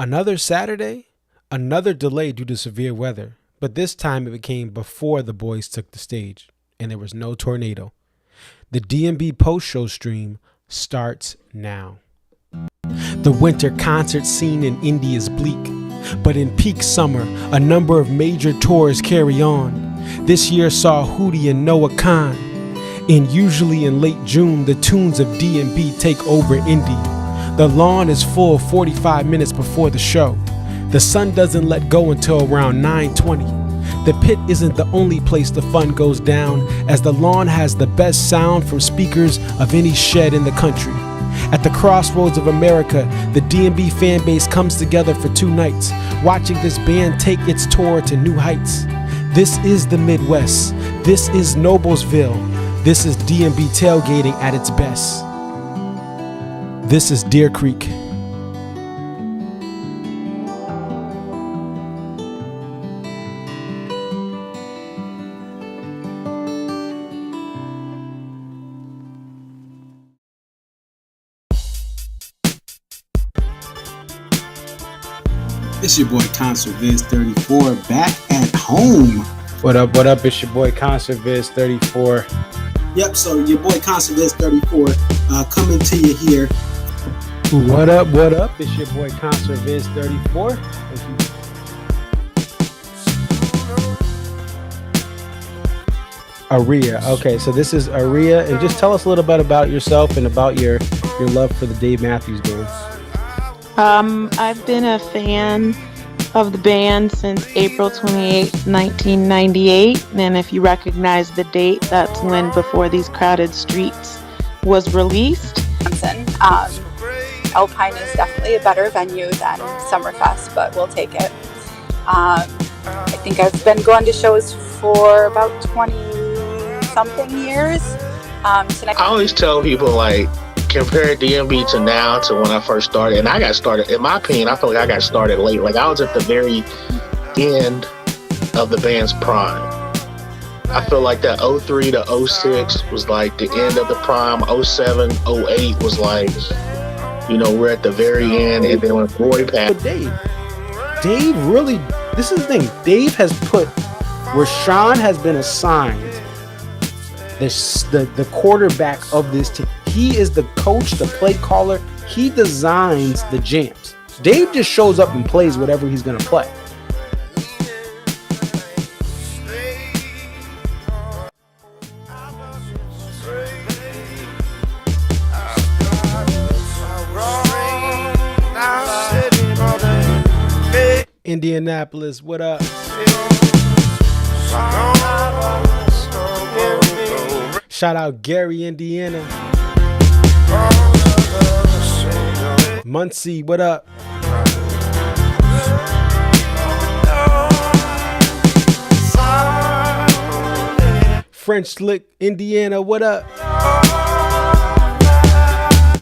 Another Saturday, another delay due to severe weather, but this time it became before the boys took the stage, and there was no tornado. The DMB post-show stream starts now. The winter concert scene in Indy is bleak, but in peak summer, a number of major tours carry on. This year saw Hootie and Noah Khan, and usually in late June, the tunes of DMB take over Indy. The lawn is full 45 minutes before the show. The sun doesn't let go until around 9:20. The pit isn't the only place the fun goes down, as the lawn has the best sound from speakers of any shed in the country. At the crossroads of America, the DMB fan base comes together for 2 nights, watching this band take its tour to new heights. This is the Midwest. This is Noblesville. This is DMB tailgating at its best. This is Deer Creek. It's your boy Concert Viz 34 back at home. What up, what up? It's your boy Concert Viz 34. Yep, so your boy Concert Viz 34 coming to you here. What up, what up? It's your boy Concert Viz 34. Aria. Okay, so this is Aria, and just tell us a little bit about yourself and about your love for the Dave Matthews Band. I've been a fan of the band since April 28, 1998, and if you recognize the date, that's when Before These Crowded Streets was released. Alpine is definitely a better venue than Summerfest, but we'll take it. I think I've been going to shows for about 20-something years. I always tell people, like, compare DMB to now to when I first started, and I got started, in my opinion, I feel like I got started late. Like, I was at the very end of the band's prime. I feel like that 03 to 06 was like the end of the prime. 07, 08 was like, you know, we're at the very end, and then when Roy passed. But Dave really, this is the thing, Dave has put, where Sean has been assigned the quarterback of this team. He is the coach, the play caller. He designs the jams. Dave just shows up and plays whatever he's going to play. Indianapolis, what up? Shout out Gary, Indiana. Muncie, what up? French Lick, Indiana, what up?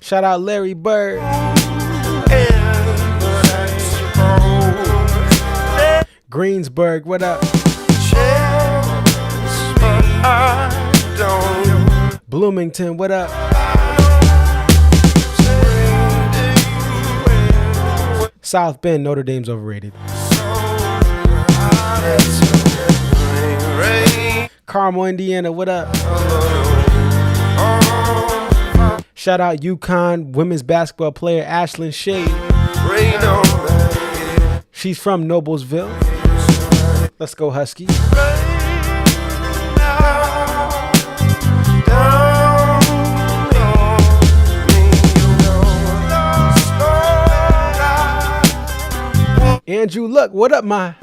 Shout out Larry Bird. Greensburg, what up? Bloomington, what up? South Bend, Notre Dame's overrated. Carmel, Indiana, what up? Shout out UConn women's basketball player Ashlyn Shade. She's from Noblesville. Let's go Huskies. Andrew, look, what up, my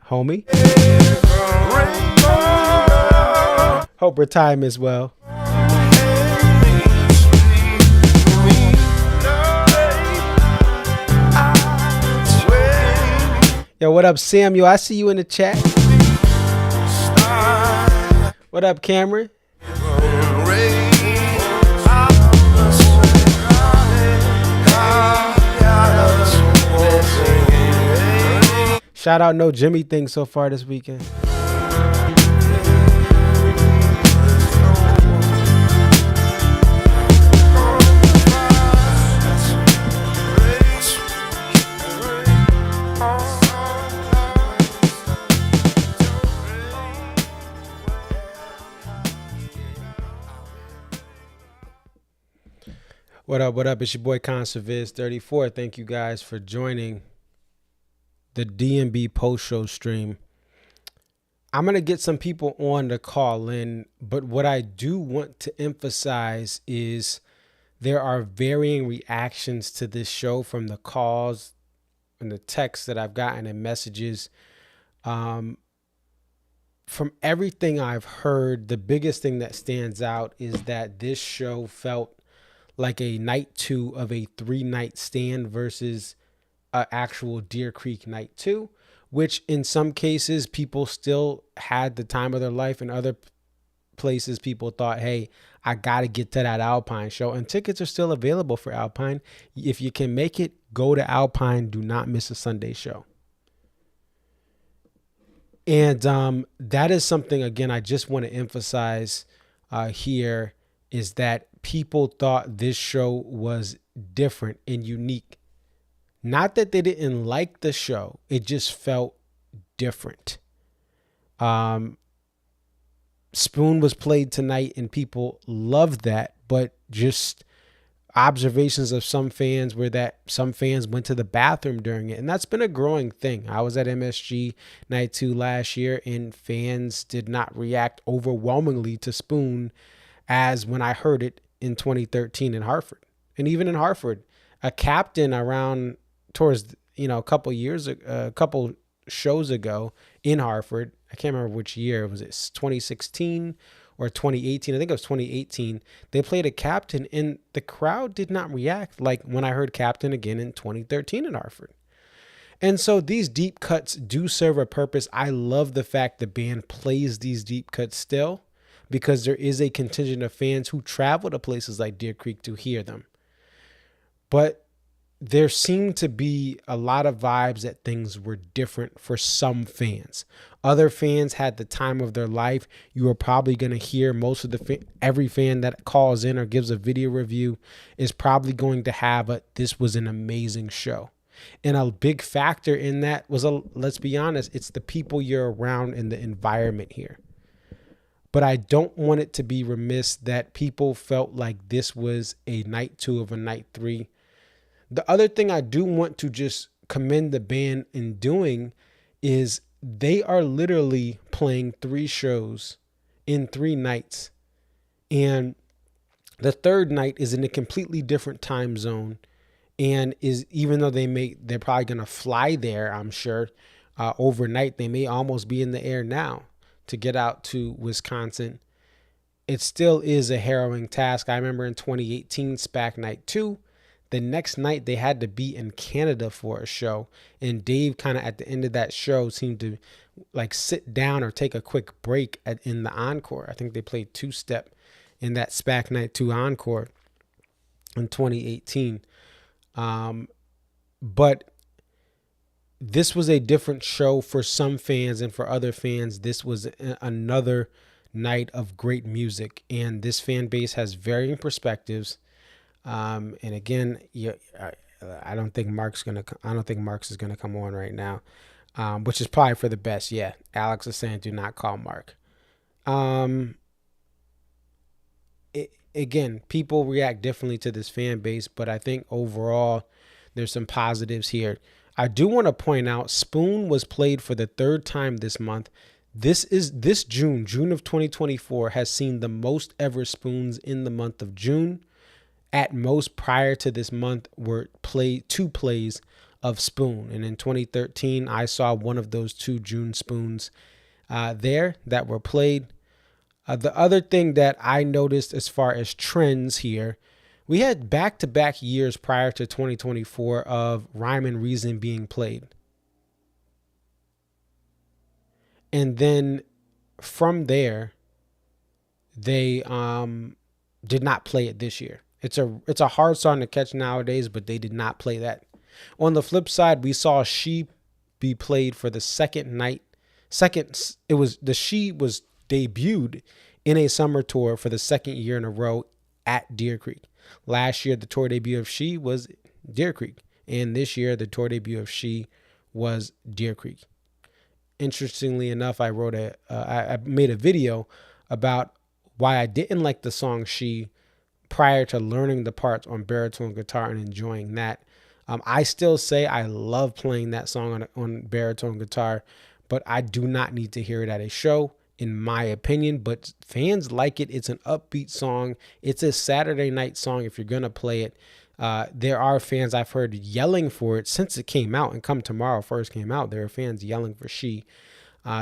homie? Hope retirement's well. Yo, what up, Samuel? I see you in the chat. What up, Cameron? Shout out No Jimmy thing so far this weekend. What up? What up? It's your boy Conserviz34. Thank you guys for joining the DMB post show stream. I'm going to get some people on to call in, but what I do want to emphasize is there are varying reactions to this show from the calls and the texts that I've gotten and messages. From everything I've heard, the biggest thing that stands out is that this show felt like a night 2 of a 3-night stand versus an actual Deer Creek night 2, which in some cases people still had the time of their life. In other places people thought, hey, I got to get to that Alpine show, and tickets are still available for Alpine. If you can make it, go to Alpine. Do not miss a Sunday show. And that is something, again, I just want to emphasize here, is that people thought this show was different and unique. Not that they didn't like the show, it just felt different. Spoon was played tonight and people loved that, but just observations of some fans were that some fans went to the bathroom during it, and that's been a growing thing. I was at MSG night 2 last year, and fans did not react overwhelmingly to Spoon as when I heard it in 2013 in Hartford. And even in Hartford, a captain around towards, a couple shows ago in Hartford, I can't remember which year, was it 2016 or 2018? I think it was 2018. They played a captain and the crowd did not react like when I heard captain again in 2013 in Hartford. And so these deep cuts do serve a purpose. I love the fact the band plays these deep cuts still, because there is a contingent of fans who travel to places like Deer Creek to hear them. But there seemed to be a lot of vibes that things were different for some fans. Other fans had the time of their life. You are probably going to hear most of every fan that calls in or gives a video review is probably going to have this was an amazing show. And a big factor in that was, let's be honest, it's the people you're around and the environment here. But I don't want it to be remiss that people felt like this was a night 2 of a night 3. The other thing I do want to just commend the band in doing is they are literally playing 3 shows in 3 nights. And the third night is in a completely different time zone. And even though they're probably going to fly there, I'm sure, overnight, they may almost be in the air now to get out to Wisconsin. It still is a harrowing task. I remember in 2018, SPAC Night 2, the next night they had to be in Canada for a show. And Dave kind of at the end of that show seemed to like sit down or take a quick break in the encore. I think they played 2-step in that SPAC Night 2 encore in 2018. But this was a different show for some fans, and for other fans, this was another night of great music. And this fan base has varying perspectives. And again, I don't think Mark's is gonna come on right now, which is probably for the best. Yeah, Alex is saying do not call Mark. Again, people react differently to this fan base, but I think overall there's some positives here. I do want to point out Spoon was played for the 3rd time this month. This June of 2024 has seen the most ever Spoons in the month of June. At most, prior to this month, were 2 plays of Spoon. And in 2013, I saw one of those 2 June Spoons there that were played. The other thing that I noticed as far as trends here, we had back-to-back years prior to 2024 of Rhyme and Reason being played. And then from there, they did not play it this year. It's a hard song to catch nowadays, but they did not play that. On the flip side, we saw She be played for the second night. She was debuted in a summer tour for the 2nd year in a row at Deer Creek. Last year, the tour debut of She was Deer Creek, and this year, the tour debut of She was Deer Creek. Interestingly enough, I made a video about why I didn't like the song She, prior to learning the parts on baritone guitar and enjoying that. I still say I love playing that song on baritone guitar, but I do not need to hear it at a show, in my opinion. But fans like it. It's an upbeat song. It's a Saturday night song if you're going to play it. There are fans I've heard yelling for it since it came out, and Come Tomorrow first came out. There are fans yelling for She.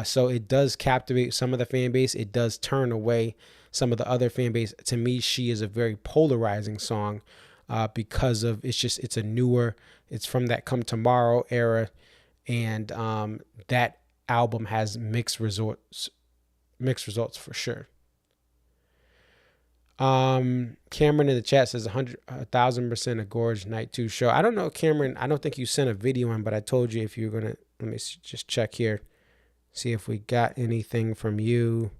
So it does captivate some of the fan base. It does turn away some of the other fan base. To me, She is a very polarizing song because of it's a newer, it's from that Come Tomorrow era, and that album has mixed results for sure. Cameron in the chat says 1,000% a gorge night 2 show. I don't know, Cameron. I don't think you sent a video in, but I told you if you're gonna. Let me just check here, see if we got anything from you.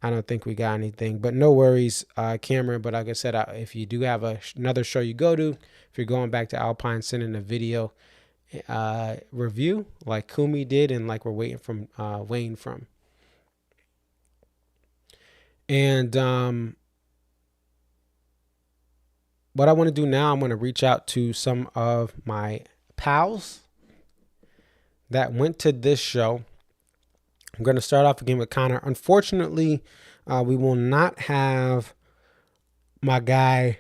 I don't think we got anything, but no worries, Cameron. But like I said, if you do have another show you go to, if you're going back to Alpine, send in a video review like Kumi did, and like we're waiting from Wayne from. And what I want to do now, I'm going to reach out to some of my pals that went to this show. I'm going to start off again with Connor. Unfortunately, we will not have my guy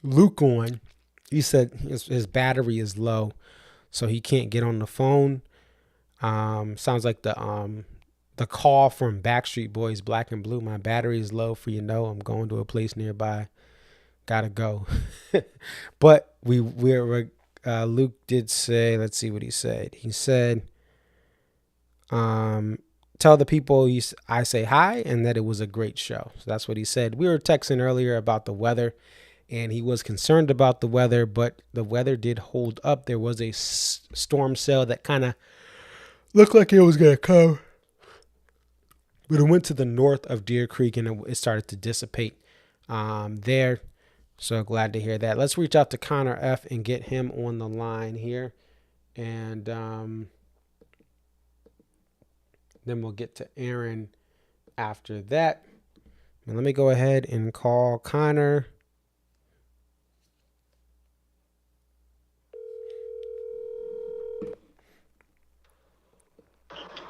Luke on. He said his battery is low, so he can't get on the phone. Sounds like the call from Backstreet Boys, Black and Blue. My battery is low, for I'm going to a place nearby. Gotta go. But we're Luke did say, let's see what he said. He said, tell the people I say hi and that it was a great show. So that's what he said. We were texting earlier about the weather, and he was concerned about the weather, but the weather did hold up. There was a storm cell that kind of looked like it was going to come, but it went to the north of Deer Creek, and it started to dissipate there. So glad to hear that. Let's reach out to Connor F. and get him on the line here. And then we'll get to Aaron after that. And let me go ahead and call Connor.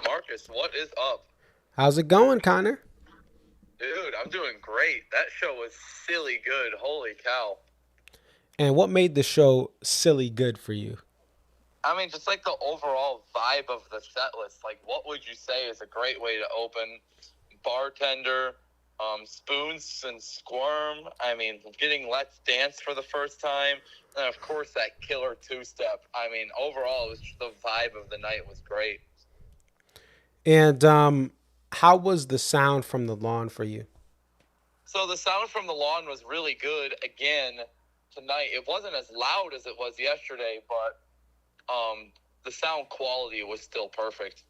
Marcus, what is up? How's it going, Connor? Dude, I'm doing great. That show was silly good. Holy cow. And what made the show silly good for you? I mean, just like the overall vibe of the set list. Like, what would you say is a great way to open? Bartender, Spoons and Squirm. I mean, getting Let's Dance for the first time. And, of course, that killer two-step. I mean, overall, it was just the vibe of the night was great. And how was the sound from the lawn for you? So the sound from the lawn was really good. Again, tonight, it wasn't as loud as it was yesterday, but the sound quality was still perfect.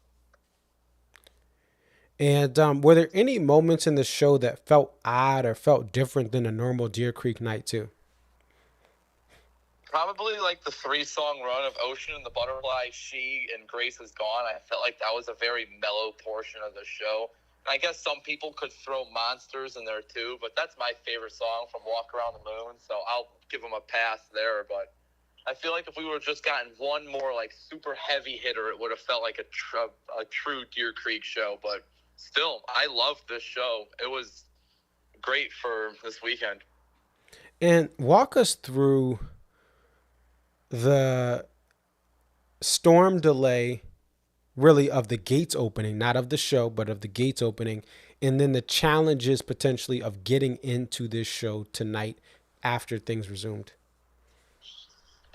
And were there any moments in the show that felt odd or felt different than a normal Deer Creek night too? Probably like the 3-song run of Ocean and the Butterfly, She, and Grace Is Gone. I felt like that was a very mellow portion of the show. And I guess some people could throw Monsters in there too, but that's my favorite song from Walk Around the Moon, so I'll give them a pass there. But I feel like if we would have just gotten one more like super heavy hitter, it would have felt like a true Deer Creek show. But still, I loved this show. It was great for this weekend. And walk us through the storm delay, really, of the gates opening, not of the show, but of the gates opening, and then the challenges potentially of getting into this show tonight after things resumed.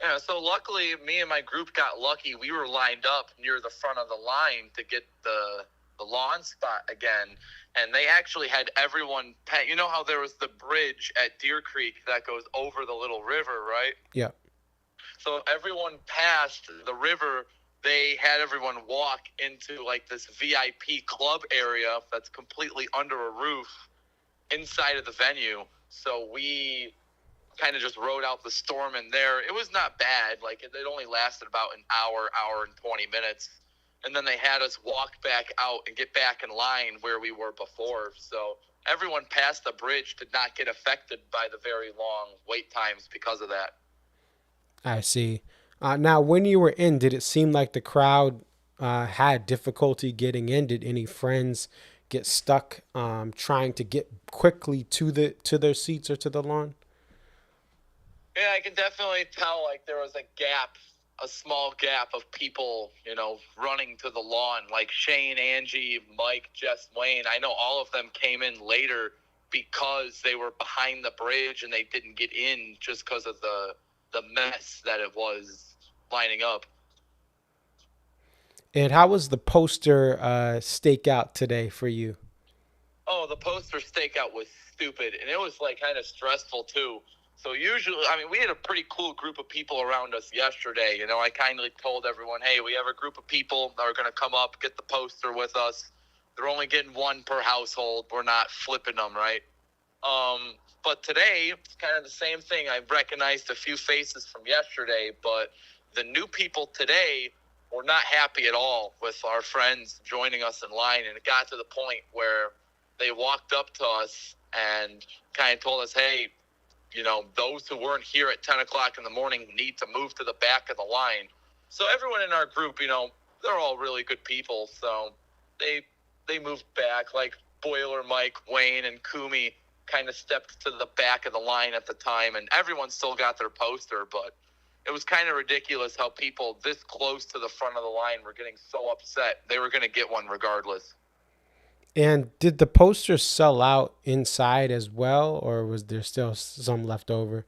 Yeah, so luckily, me and my group got lucky. We were lined up near the front of the line to get the lawn spot again, and they actually had everyone. You know how there was the bridge at Deer Creek that goes over the little river, right? Yeah. So everyone passed the river. They had everyone walk into like this VIP club area that's completely under a roof inside of the venue. So we kind of just rode out the storm in there. It was not bad. Like it only lasted about an hour and 20 minutes. And then they had us walk back out and get back in line where we were before. So everyone past the bridge did not get affected by the very long wait times because of that. I see. Now, when you were in, did it seem like the crowd had difficulty getting in? Did any friends get stuck trying to get quickly to their seats or to the lawn? Yeah, I can definitely tell like there was a small gap of people, running to the lawn. Like Shane, Angie, Mike, Jess, Wayne. I know all of them came in later because they were behind the bridge and they didn't get in just because of the mess that it was lining up. And how was the poster stakeout today for you? Oh, the poster stakeout was stupid, and it was like kind of stressful too. So usually, we had a pretty cool group of people around us yesterday. I kindly told everyone, hey, we have a group of people that are going to come up, get the poster with us. They're only getting one per household. We're not flipping them, right? But today, it's kind of the same thing. I recognized a few faces from yesterday, but the new people today were not happy at all with our friends joining us in line. And it got to the point where they walked up to us and kind of told us, hey, those who weren't here at 10 o'clock in the morning need to move to the back of the line. So everyone in our group, they're all really good people. So they moved back, like Boiler, Mike, Wayne, and Kumi kind of stepped to the back of the line at the time, and everyone still got their poster, but it was kind of ridiculous how people this close to the front of the line were getting so upset. They were going to get one regardless. And did the poster sell out inside as well, or was there still some left over?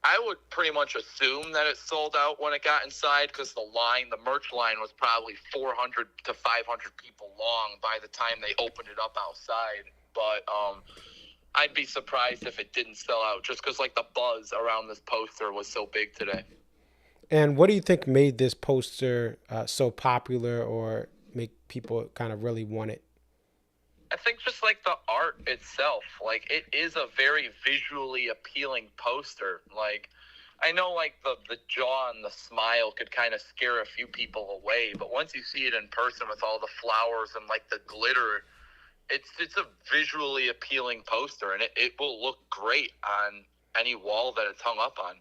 I would pretty much assume that it sold out when it got inside because the merch line was probably 400 to 500 people long by the time they opened it up outside. But I'd be surprised if it didn't sell out just because like the buzz around this poster was so big today. And what do you think made this poster so popular or make people kind of really want it? I think just like the art itself, like it is a very visually appealing poster. Like I know like the jaw and the smile could kind of scare a few people away, but once you see it in person with all the flowers and like the glitter, it's a visually appealing poster, and it will look great on any wall that it's hung up on.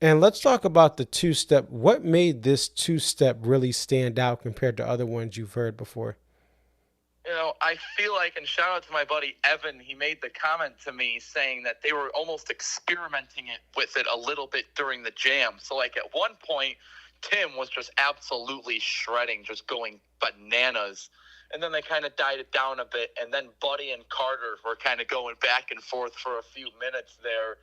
And let's talk about the two-step. What made this two-step really stand out compared to other ones you've heard before? I feel like, and shout out to my buddy Evan, he made the comment to me saying that they were almost experimenting with it a little bit during the jam. So like at one point, Tim was just absolutely shredding, just going bananas. And then they kind of died it down a bit. And then Buddy and Carter were kind of going back and forth for a few minutes there,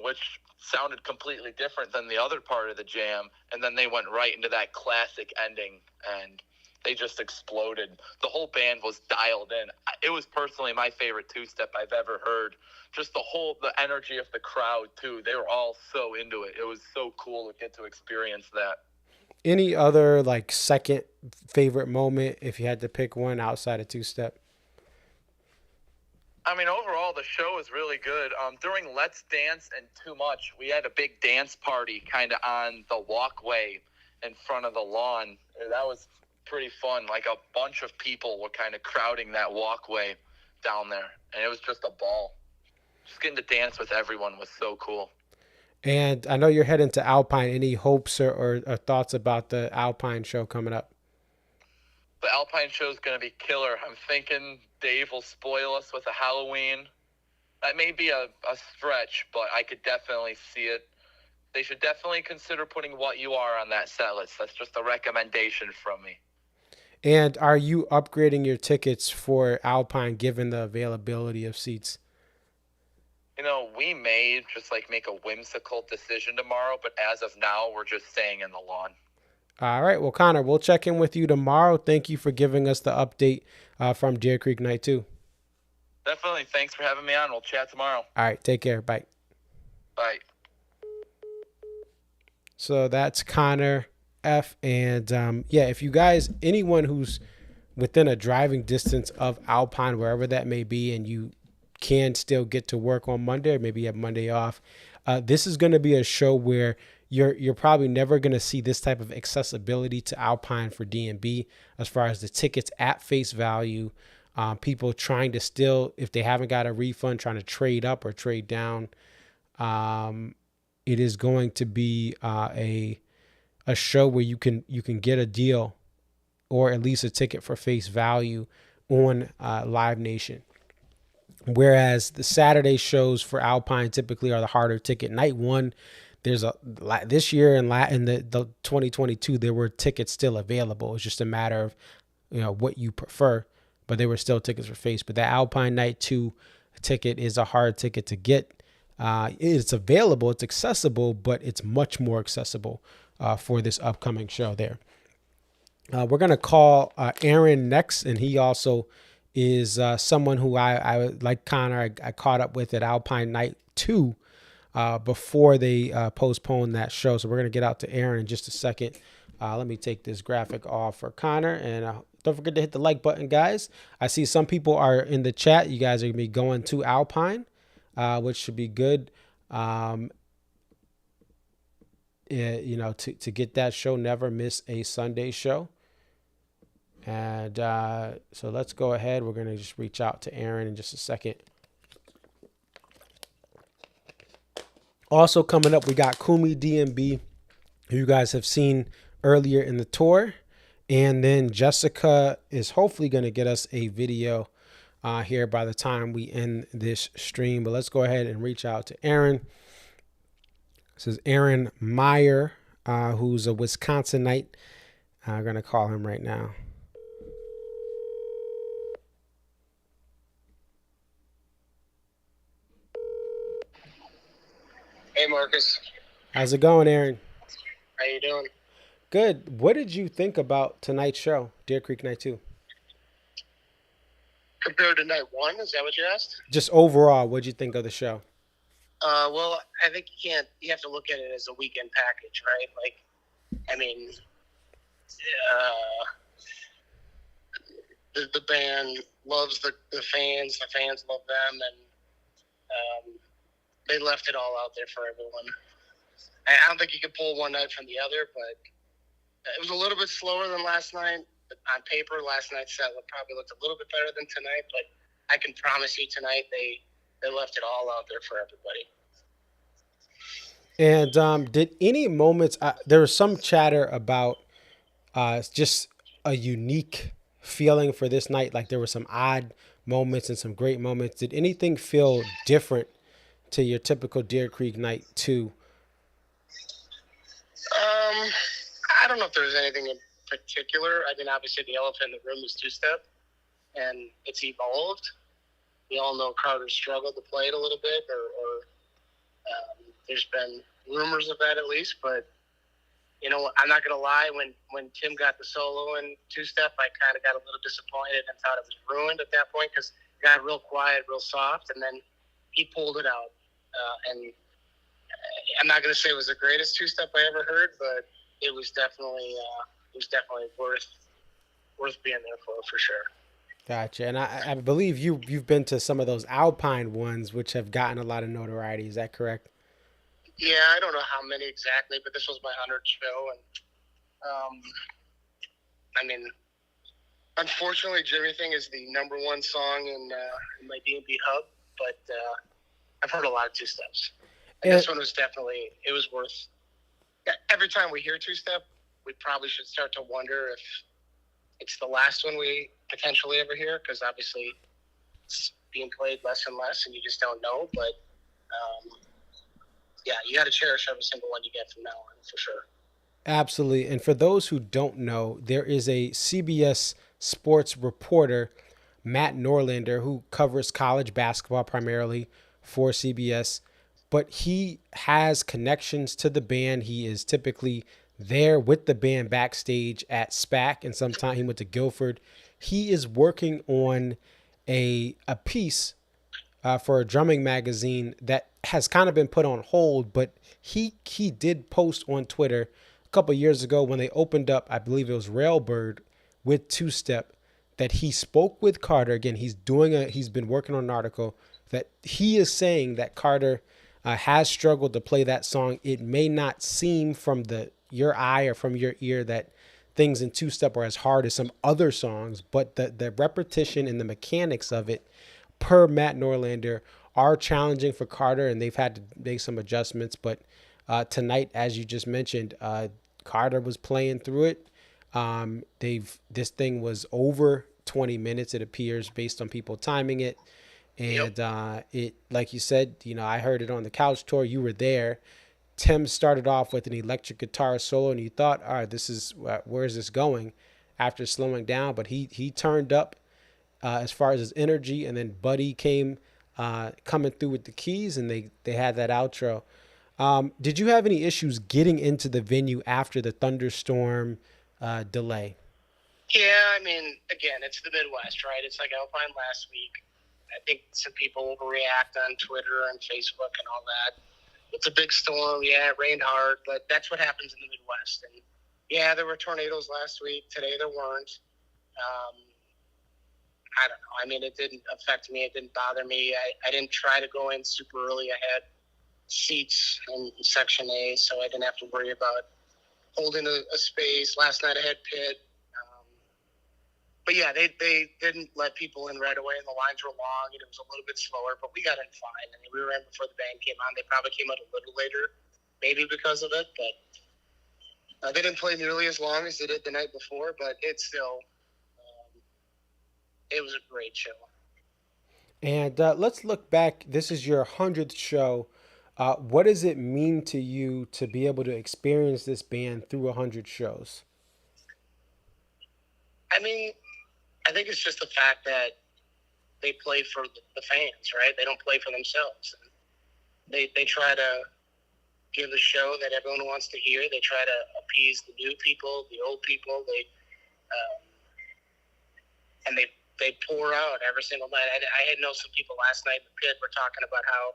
which sounded completely different than the other part of the jam. And then they went right into that classic ending, and they just exploded. The whole band was dialed in. It was personally my favorite two-step I've ever heard. Just the energy of the crowd, too. They were all so into it. It was so cool to get to experience that. Any other like second favorite moment if you had to pick one outside of two-step? Overall, the show was really good. During Let's Dance and Too Much, we had a big dance party kind of on the walkway in front of the lawn. That was pretty fun. Like a bunch of people were kind of crowding that walkway down there, and it was just a ball. Just getting to dance with everyone was so cool. And I know you're heading to Alpine. Any hopes or thoughts about the Alpine show coming up? The Alpine show is going to be killer. I'm thinking Dave will spoil us with a Halloween. That may be a stretch, but I could definitely see it. They should definitely consider putting What You Are on that set list. That's just a recommendation from me. And are you upgrading your tickets for Alpine given the availability of seats? We may just make a whimsical decision tomorrow, but as of now, we're just staying in the lawn. All right. Well, Connor, we'll check in with you tomorrow. Thank you for giving us the update from Deer Creek Night 2. Definitely. Thanks for having me on. We'll chat tomorrow. All right. Take care. Bye. Bye. So that's Connor F. And if you guys, anyone who's within a driving distance of Alpine, wherever that may be, and you can still get to work on Monday, or maybe you have Monday off, this is going to be a show where you're probably never going to see this type of accessibility to Alpine for DMB as far as the tickets at face value. People trying to still, if they haven't got a refund, trying to trade up or trade down. It is going to be a show where you can get a deal or at least a ticket for face value on Live Nation. Whereas the Saturday shows for Alpine typically are the harder ticket. Night one, there's this year and in the 2022 there were tickets still available. It's just a matter of what you prefer, but there were still tickets for face. But the Alpine Night 2 ticket is a hard ticket to get. It's available, it's accessible, but it's much more accessible for this upcoming show there. We're going to call Aaron next, and he also is someone who I like Connor, I caught up with at Alpine Night 2 before they postponed that show. So we're going to get out to Aaron in just a second. Let me take this graphic off for Connor, and don't forget to hit the like button, guys. I see some people are in the chat. You guys are going to be going to Alpine, which should be good. To get that show, never miss a Sunday show. And so let's go ahead. We're going to just reach out to Aaron in just a second. Also coming up, we got Kumi DMB, who you guys have seen earlier in the tour. And then Jessica is hopefully going to get us a video here by the time we end this stream. But let's go ahead and reach out to Aaron. This is Aaron Meyer, who's a Wisconsinite. I'm going to call him right now. Hey, Marcus. How's it going, Aaron? How you doing? Good. What did you think about tonight's show, Deer Creek Night 2? Compared to night 1, is that what you asked? Just overall, what did you think of the show? Well, I think you have to look at it as a weekend package, right? Like, I mean, the band loves the fans love them, and they left it all out there for everyone. I don't think you could pull one night from the other, but it was a little bit slower than last night. But on paper, last night's set probably looked a little bit better than tonight, but I can promise you tonight they left it all out there for everybody. And did any moments, there was some chatter about just a unique feeling for this night, like there were some odd moments and some great moments. Did anything feel different to your typical Deer Creek Night 2? I don't know if there was anything in particular. I mean, obviously the elephant in the room is two-step, and it's evolved. We all know Carter struggled to play it a little bit, or there's been rumors of that at least. But, I'm not going to lie. When Tim got the solo in two-step, I kind of got a little disappointed and thought it was ruined at that point because it got real quiet, real soft, and then he pulled it out. And I'm not going to say it was the greatest two-step I ever heard, but it was definitely worth being there for sure. Gotcha. And I believe you've been to some of those Alpine ones, which have gotten a lot of notoriety. Is that correct? Yeah, I don't know how many exactly, but this was my 100th show, and I mean, unfortunately, Jimmy Thing is the number one song in my DMB hub, but I've heard a lot of two-steps. And this one was definitely, it was worth. Every time we hear two-step, we probably should start to wonder if it's the last one we potentially ever hear, because obviously it's being played less and less, and you just don't know. But yeah, you got to cherish every single one you get from now on, for sure. Absolutely. And for those who don't know, there is a CBS sports reporter, Matt Norlander, who covers college basketball primarily for CBS, but he has connections to the band. He is typically there with the band backstage at SPAC, and sometimes he went to Guilford. He is working on a piece for a drumming magazine that has kind of been put on hold, but he did post on Twitter a couple of years ago when they opened up, I believe it was Railbird with Two Step, that he spoke with Carter. Again, he's been working on an article that he is saying that Carter has struggled to play that song. It may not seem from your eye or from your ear that things in two-step are as hard as some other songs, but the repetition and the mechanics of it, per Matt Norlander, are challenging for Carter, and they've had to make some adjustments. But tonight, as you just mentioned, Carter was playing through it. This thing was over 20 minutes, it appears, based on people timing it. And it, like you said, I heard it on the Couch Tour. You were there. Tim started off with an electric guitar solo, and you thought, all right, this is where is this going? After slowing down, but he turned up as far as his energy, and then Buddy came coming through with the keys, and they had that outro. Did you have any issues getting into the venue after the thunderstorm delay? Yeah, I mean, again, it's the Midwest, right? It's like Alpine last week. I think some people overreact on Twitter and Facebook and all that. It's a big storm. Yeah, it rained hard, but that's what happens in the Midwest. And yeah, there were tornadoes last week. Today there weren't. I don't know. I mean, it didn't affect me. It didn't bother me. I didn't try to go in super early. I had seats in Section A, so I didn't have to worry about holding a space. Last night I had pit. But yeah, they didn't let people in right away, and the lines were long, and it was a little bit slower, but we got in fine. I mean, we were in before the band came on. They probably came out a little later, maybe because of it, but they didn't play nearly as long as they did the night before, but it's still, it was a great show. And let's look back. This is your 100th show. What does it mean to you to be able to experience this band through 100 shows? I mean, I think it's just the fact that they play for the fans, right? They don't play for themselves. And they try to give a show that everyone wants to hear. They try to appease the new people, the old people. And they pour out every single night. I had some people last night in the pit were talking about how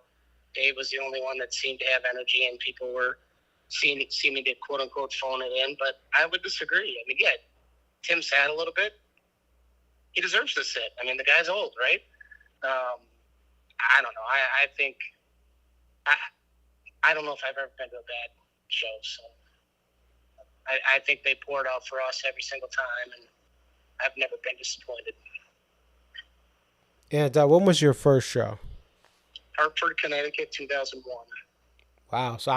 Dave was the only one that seemed to have energy, and people were seeming to quote unquote phone it in. But I would disagree. I mean, yeah, Tim sat a little bit. He deserves to sit. I mean, the guy's old, right? I don't know. I think I don't know if I've ever been to a bad show. So I think they poured out for us every single time, and I've never been disappointed. And when was your first show? Hartford, Connecticut, 2001. Wow. So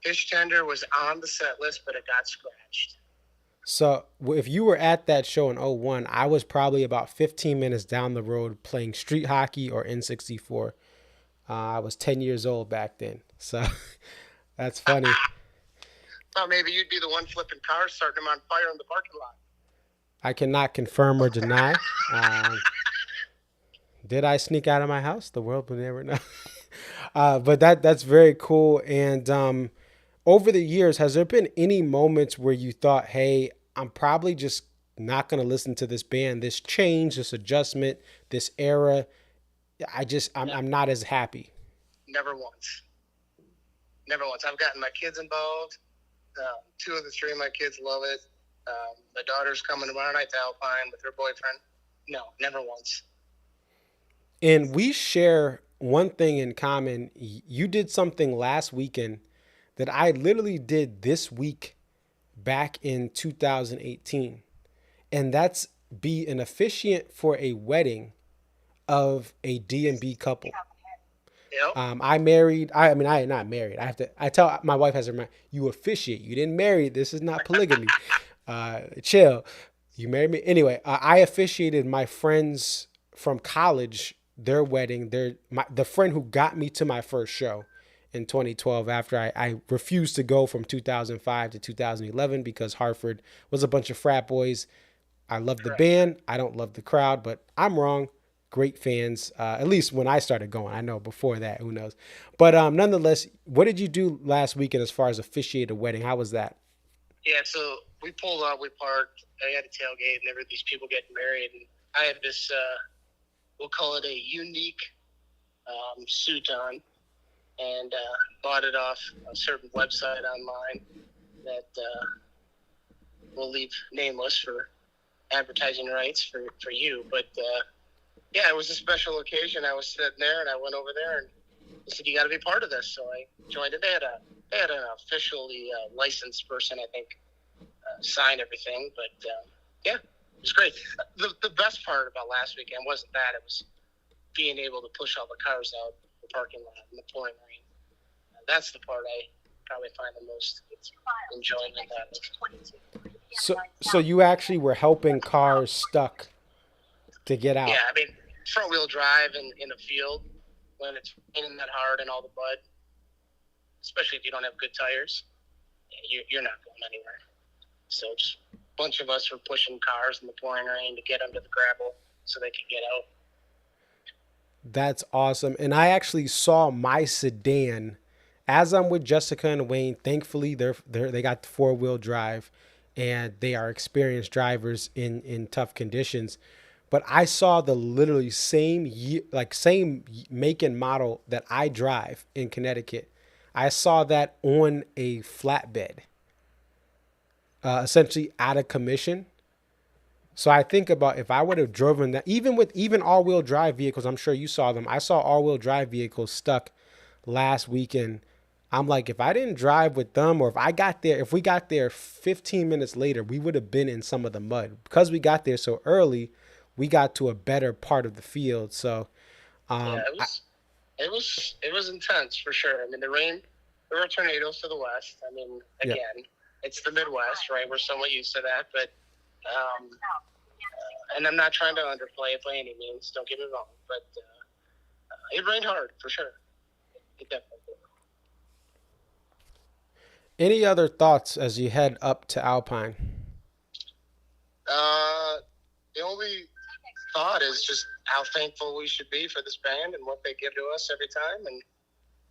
Fish Tender was on the set list, but it got scratched. So if you were at that show in 01, I was probably about 15 minutes down the road playing street hockey or N64. I was 10 years old back then. So that's funny. Well, maybe you'd be the one flipping cars, starting them on fire in the parking lot. I cannot confirm or deny. Did I sneak out of my house? The world will never know. But that's very cool. And over the years, has there been any moments where you thought, hey, I'm probably just not going to listen to this band, this change, this adjustment, this era? I'm not as happy. Never once. Never once. I've gotten my kids involved. 2 of the 3 of my kids love it. My daughter's coming tomorrow night to Alpine with her boyfriend. No, never once. And we share one thing in common. You did something last weekend that I literally did this week back in 2018. And that's be an officiant for a wedding of a DMB couple. Yep. I am not married. I tell my wife has her mind, you officiate. You didn't marry. This is not polygamy. Chill. You married me. Anyway, I officiated my friends from college, their wedding. The friend who got me to my first show in 2012 after I refused to go from 2005 to 2011 because Hartford was a bunch of frat boys. I love the band. I don't love the crowd, but I'm wrong. Great fans, at least when I started going. I know before that, who knows. But nonetheless, what did you do last weekend as far as officiate a wedding? How was that? Yeah, so we pulled up, we parked, I had a tailgate, and there were these people getting married. And I had this, we'll call it a unique suit on, and bought it off a certain website online that we'll leave nameless for advertising rights for you. But yeah, it was a special occasion. I was sitting there, and I went over there, and they said, you got to be part of this. So I joined it. They had an officially licensed person, I think, sign everything. But yeah, it was great. The best part about last weekend wasn't that; it was being able to push all the cars out the parking lot in the pouring rain. That's the part I probably find the most enjoyment out of. So you actually were helping cars stuck to get out. Yeah, I mean, front wheel drive in a field when it's raining that hard and all the mud, especially if you don't have good tires, you're not going anywhere. So just a bunch of us were pushing cars in the pouring rain to get under the gravel so they could get out. That's awesome. And I actually saw my sedan as I'm with Jessica and Wayne. Thankfully, they got the 4-wheel drive, and they are experienced drivers in tough conditions. But I saw the literally same make and model that I drive in Connecticut. I saw that on a flatbed, essentially out of commission. So I think about if I would have driven that, even all-wheel drive vehicles, I'm sure you saw them. I saw all-wheel drive vehicles stuck last weekend. I'm like, if I didn't drive with them, or if we got there 15 minutes later, we would have been in some of the mud. Because we got there so early, we got to a better part of the field. So it was intense for sure. I mean, there were tornadoes to the west. I mean, again, it's the Midwest, right? We're somewhat used to that, but and I'm not trying to underplay it by any means. Don't get me wrong, but it rained hard for sure. It definitely did. Any other thoughts as you head up to Alpine? The only thought is just how thankful we should be for this band and what they give to us every time,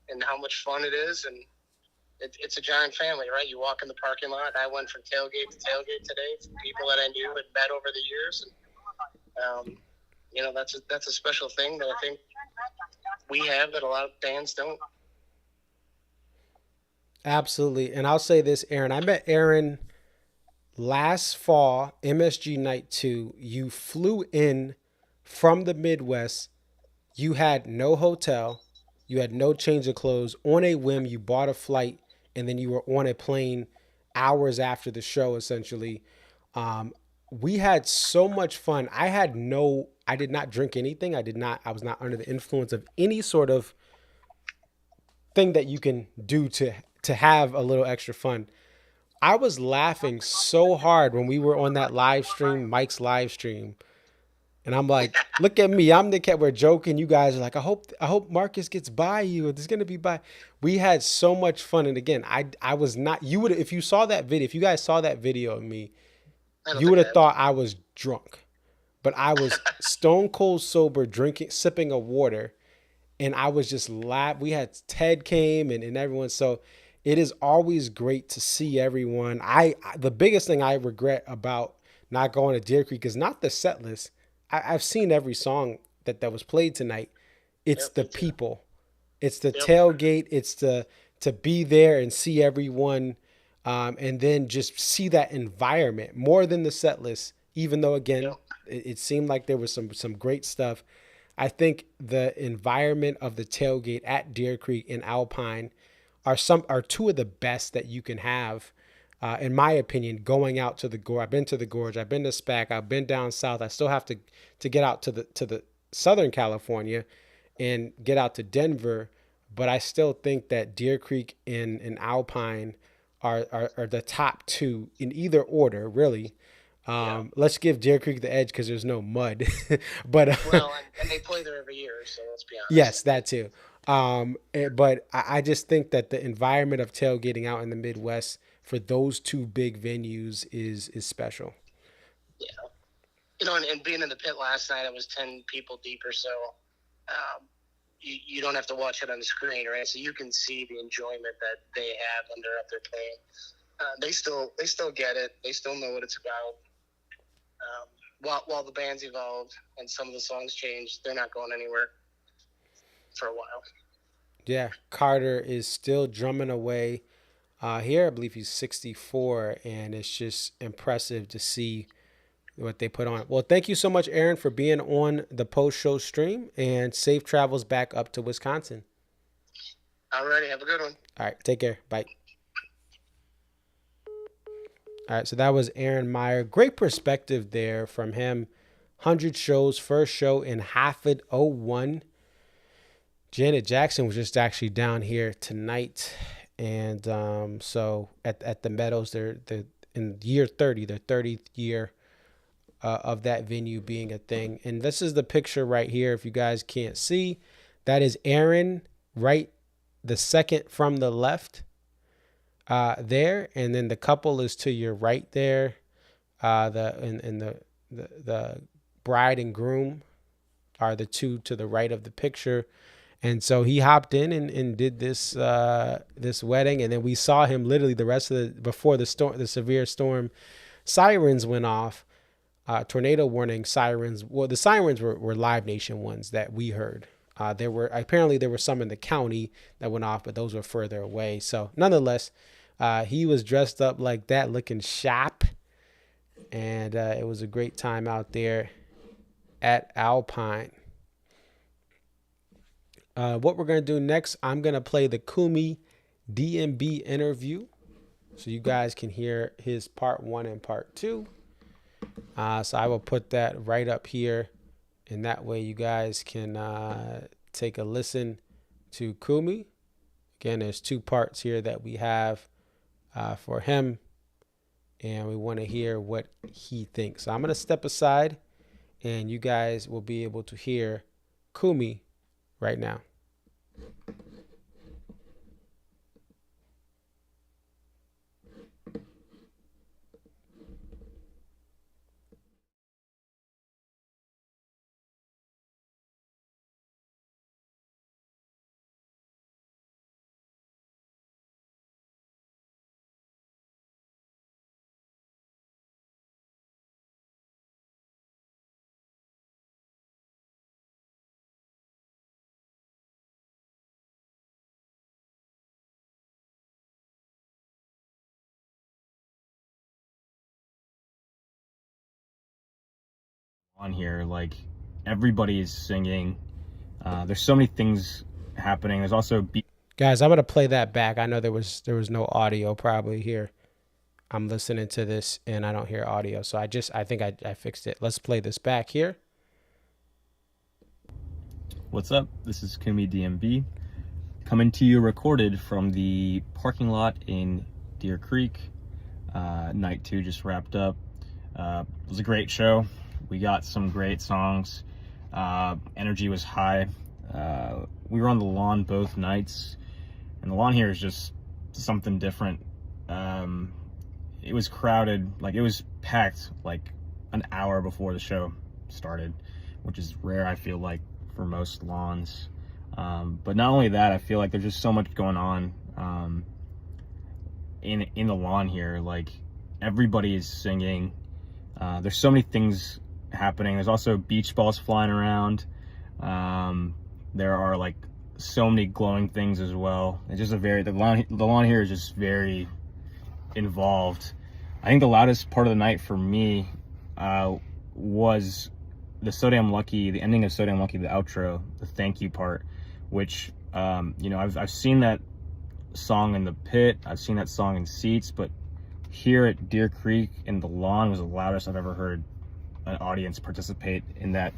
and how much fun it is. And it's a giant family, right? You walk in the parking lot. I went from tailgate to tailgate today from people that I knew and met over the years. And, that's a special thing that I think we have that a lot of bands don't. Absolutely. And I'll say this, Aaron. I met Aaron last fall, MSG Night 2. You flew in from the Midwest. You had no hotel. You had no change of clothes. On a whim, you bought a flight, and then you were on a plane hours after the show, essentially. We had so much fun. I did not drink anything. I was not under the influence of any sort of thing that you can do to have a little extra fun. I was laughing so hard when we were on that live stream, Mike's live stream. And I'm like, look at me. I'm the cat. We're joking. You guys are like, I hope Marcus gets by you. Or there's going to be by. We had so much fun. And again, I was not, you would, if you saw that video, if you guys saw that video of me, you would have thought I was drunk, but I was stone cold sober, sipping a water. And I was just we had Ted came and everyone. So it is always great to see everyone. The biggest thing I regret about not going to Deer Creek is not the set list. I've seen every song that was played tonight. It's the people. It's the tailgate. It's to be there and see everyone, and then just see that environment more than the set list. Even though, again, it seemed like there was some great stuff. I think the environment of the tailgate at Deer Creek and Alpine are two of the best that you can have. In my opinion, going out to the Gorge. I've been to the Gorge. I've been to SPAC. I've been down south. I still have to get out to the Southern California and get out to Denver. But I still think that Deer Creek and Alpine are the top two in either order, really. Let's give Deer Creek the edge because there's no mud. But and they play there every year, so let's be honest. Yes, that too. But I just think that the environment of tailgating out in the Midwest for those two big venues is special. Yeah. And being in the pit last night, it was 10 people deep or so. You don't have to watch it on the screen, right? So you can see the enjoyment that they have when they're up there playing. They still get it. They still know what it's about. While the band's evolved and some of the songs changed, they're not going anywhere for a while. Yeah, Carter is still drumming away. Here, I believe he's 64, and it's just impressive to see what they put on. Well, thank you so much, Aaron, for being on the post-show stream, and safe travels back up to Wisconsin. All righty, have a good one. All right, take care. Bye. All right, so that was Aaron Meyer. Great perspective there from him. 100 shows, first show in Hafford, 01. Janet Jackson was just actually down here tonight. And so at the Meadows, they're in year 30, their 30th year of that venue being a thing. And this is the picture right here. If you guys can't see, that is Aaron, right, the second from the left there. And then the couple is to your right there. The bride and groom are the two to the right of the picture. And so he hopped in and did this this wedding, and then we saw him literally the rest of before the severe storm sirens went off, tornado warning sirens. Well, the sirens were Live Nation ones that we heard. There were some in the county that went off, but those were further away. So nonetheless, he was dressed up like that, looking sharp, and it was a great time out there at Alpine. What we're going to do next, I'm going to play the Kumi DMB interview so you guys can hear his part 1 and part 2. So I will put that right up here, and that way you guys can take a listen to Kumi. Again, there's 2 parts here that we have for him, and we want to hear what he thinks. So I'm going to step aside, and you guys will be able to hear Kumi right now. On here, like, everybody's singing. There's so many things happening. There's also guys, I'm gonna play that back. I know there was no audio probably here. I'm listening to this and I don't hear audio, so I think I fixed it. Let's play this back here. What's up? This is Kumi DMB coming to you recorded from the parking lot in Deer Creek. Night 2 just wrapped up. It was a great show. We got some great songs. Energy was high. We were on the lawn both nights, and the lawn here is just something different. It was crowded, like it was packed like an hour before the show started, which is rare, I feel like, for most lawns. But not only that, I feel like there's just so much going on in the lawn here. Like, everybody is singing. There's so many things happening. There's also beach balls flying around. There are like so many glowing things as well. It's just the lawn here is just very involved. I think the loudest part of the night for me was the So Damn Lucky, the ending of So Damn Lucky, the outro, the thank you part, which I've seen that song in the pit, I've seen that song in seats, but here at Deer Creek in the lawn was the loudest I've ever heard an audience participate in that,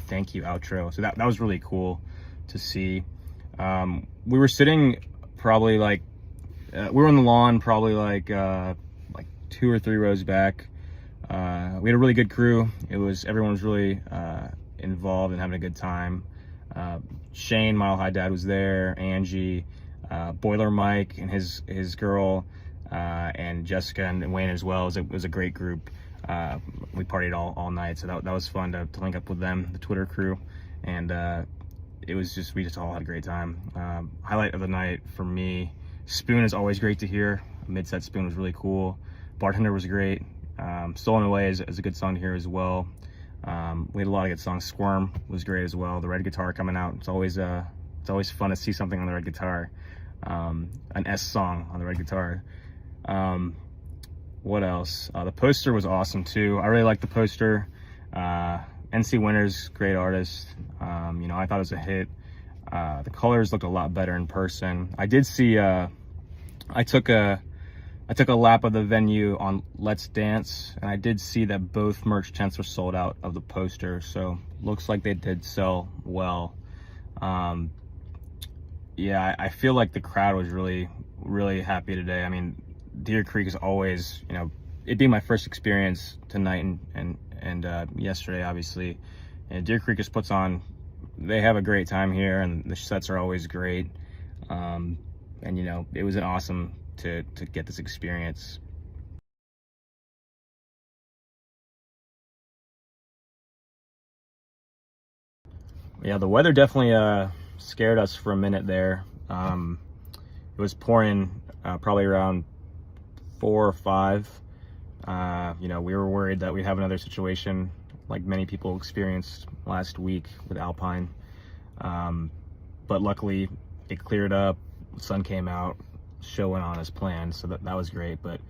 thank you outro. So that was really cool to see. We were sitting probably like, we were on the lawn probably like 2 or 3 rows back. We had a really good crew. Everyone was really involved and having a good time. Shane, Mile High Dad, was there. Angie, Boiler Mike and his girl, and Jessica and Wayne as well. It was a great group. We partied all night, so that was fun to link up with them, the Twitter crew, and we just all had a great time. Highlight of the night for me, Spoon is always great to hear. Mid-set Spoon was really cool. Bartender was great. Stolen Away is a good song to hear as well. We had a lot of good songs. Squirm was great as well. The red guitar coming out, it's always fun to see something on the red guitar. An S song on the red guitar. What else? The poster was awesome too. I really liked the poster. NC Winters, great artist. I thought it was a hit. The colors looked a lot better in person. I did see, I took a I took a lap of the venue on Let's Dance, and I did see that both merch tents were sold out of the poster, so looks like they did sell well. Yeah, I feel like the crowd was really, really happy today. I mean, Deer Creek is always, you know, it being my first experience tonight and yesterday, obviously. And Deer Creek just puts on, they have a great time here, and the sets are always great. And, you know, it was an awesome to get this experience. Yeah, the weather definitely scared us for a minute there. It was pouring probably around 4 or 5. You know, we were worried that we'd have another situation like many people experienced last week with Alpine. But luckily it cleared up, the sun came out, show went on as planned, so that was great. But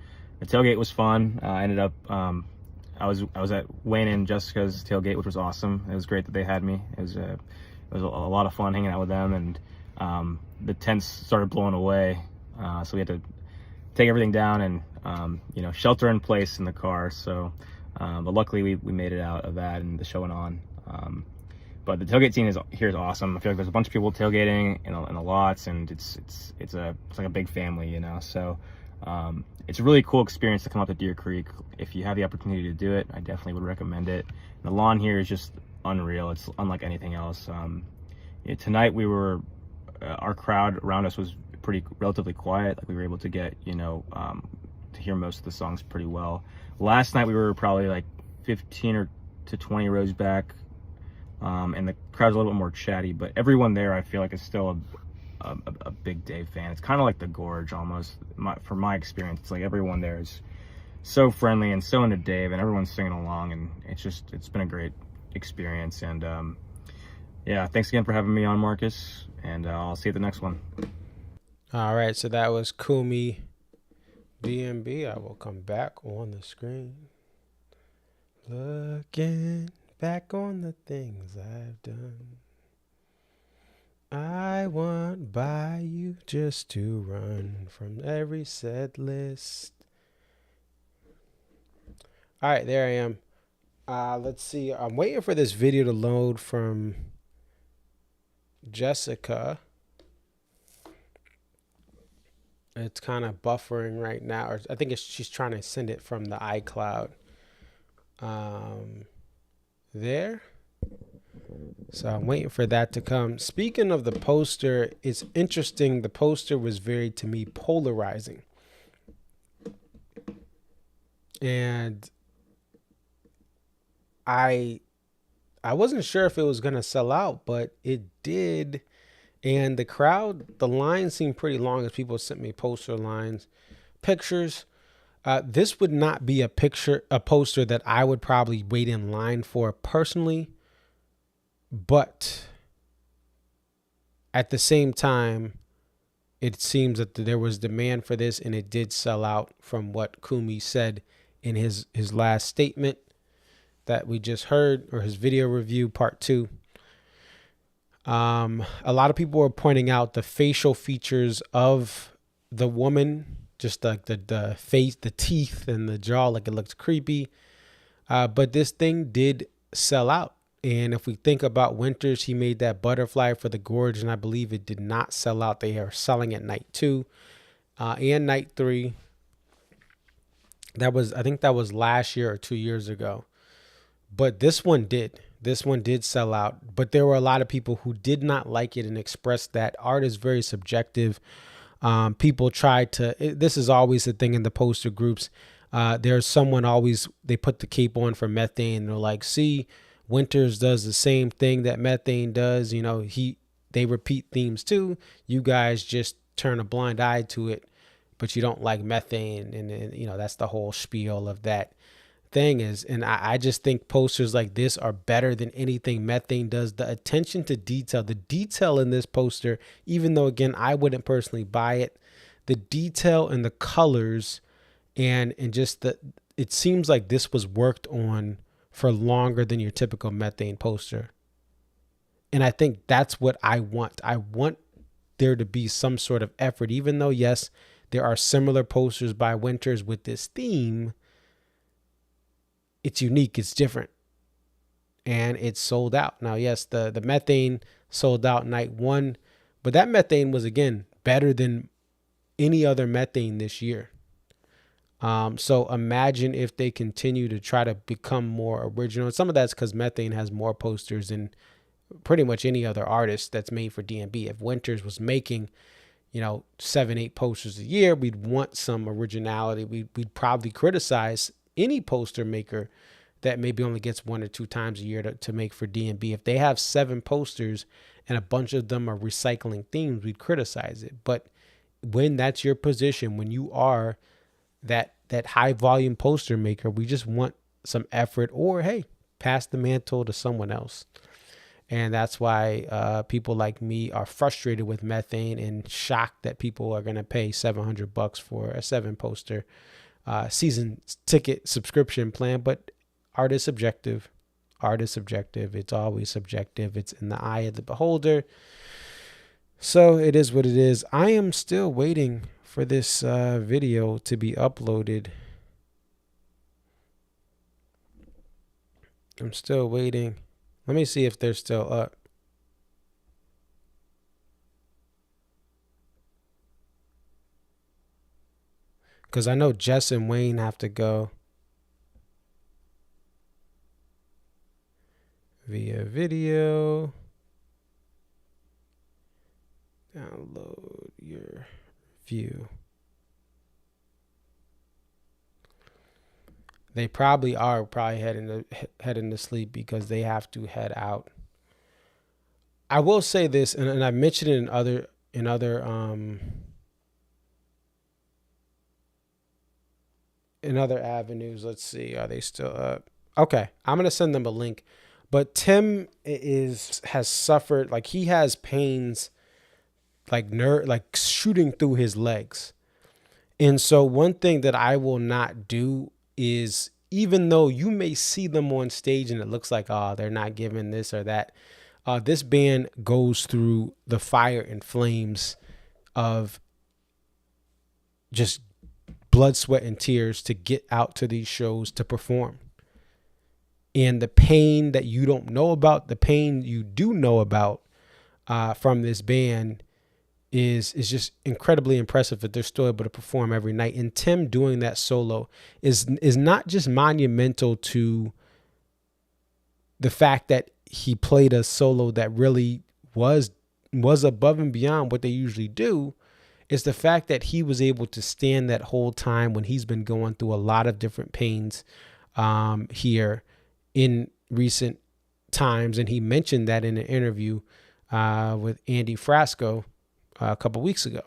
the tailgate was fun. I ended up I was at Wayne and Jessica's tailgate, which was awesome. It was great that they had me. It was a lot of fun hanging out with them, and the tents started blowing away, so we had to take everything down and you know, shelter in place in the car. So but luckily we made it out of that, and the show went on. But the tailgate scene here is awesome. I feel like there's a bunch of people tailgating in the lots, and it's like a big family, you know. So it's a really cool experience to come up to Deer Creek. If you have the opportunity to do it, I definitely would recommend it. And the lawn here is just unreal. It's unlike anything else. You know, tonight our crowd around us was relatively quiet. Like, we were able to get, you know, to hear most of the songs pretty well. Last night we were probably like 15 to 20 rows back. And the crowd's a little bit more chatty, but everyone there, I feel like, is still a big Dave fan. It's kind of like the Gorge almost. From my experience, it's like everyone there is so friendly and so into Dave, and everyone's singing along, and it's been a great experience. And yeah, thanks again for having me on, Marcus, and I'll see you at the next one. All right, so that was Kumi DMB. I will come back on the screen. Looking back on the things I've done, I want by you just to run from every set list. All right, there I am. Let's see. I'm waiting for this video to load from Jessica. It's kind of buffering right now, or I think she's trying to send it from the iCloud. There. So I'm waiting for that to come. Speaking of the poster, it's interesting. The poster was very, to me, polarizing. And I wasn't sure if it was going to sell out, but it did. And the crowd, the line seemed pretty long as people sent me pictures. This would not be a poster that I would probably wait in line for personally. But at the same time, it seems that there was demand for this, and it did sell out from what Kumi said in his last statement that we just heard, or his video review part 2. A lot of people were pointing out the facial features of the woman, just like the face, the teeth, and the jaw, like it looks creepy. But this thing did sell out. And if we think about Winters, he made that butterfly for the Gorge, and I believe it did not sell out. They are selling it night 2 and night 3. I think that was last year or 2 years ago. But this one did. This one did sell out. But there were a lot of people who did not like it and expressed that art is very subjective. People try to, this is always the thing in the poster groups. There's someone always, they put the cape on for Methane. And they're like, see, Winters does the same thing that Methane does. You know, they repeat themes too. You guys just turn a blind eye to it, but you don't like Methane. And you know, that's the whole spiel of that thing is. And I just think posters like this are better than anything Methane does. The attention to detail, the detail in this poster, even though, again, I wouldn't personally buy it, the detail and the colors and just it seems like this was worked on for longer than your typical Methane poster. And I think that's what I want. I want there to be some sort of effort, even though, yes, there are similar posters by Winters with this theme, it's unique, it's different, and it's sold out. Now, yes, the Methane sold out night one, but that Methane was, again, better than any other Methane this year. So imagine if they continue to try to become more original. And some of that's because Methane has more posters than pretty much any other artist that's made for DMB. If Winters was making, 7-8 posters a year, we'd want some originality. We'd probably criticize any poster maker that maybe only gets 1 or 2 times a year to make for DMB. If they have 7 posters and a bunch of them are recycling themes, we'd criticize it. But when that's your position, when you are that high volume poster maker, we just want some effort, or hey, pass the mantle to someone else. And that's why people like me are frustrated with Methane and shocked that people are going to pay $700 for a 7 poster season ticket subscription plan. But art is subjective. It's always subjective. It's in the eye of the beholder. So it is what it is. I am still waiting for this video to be uploaded. I'm still waiting. Let me see if they're still up. Because I know Jess and Wayne have to go via video. Download your view. They probably are heading to sleep because they have to head out. I will say this, and I mentioned it in other avenues. Let's see, are they still up? Okay, I'm gonna send them a link. But Tim has suffered, like he has pains, like shooting through his legs. And so one thing that I will not do is, even though you may see them on stage and it looks like, they're not giving this or that, this band goes through the fire and flames of just blood, sweat, and tears to get out to these shows to perform. And the pain that you don't know about, the pain you do know about from this band is just incredibly impressive that they're still able to perform every night. And Tim doing that solo is not just monumental to the fact that he played a solo that really was above and beyond what they usually do. It's the fact that he was able to stand that whole time when he's been going through a lot of different pains here in recent times. And he mentioned that in an interview with Andy Frasco a couple weeks ago.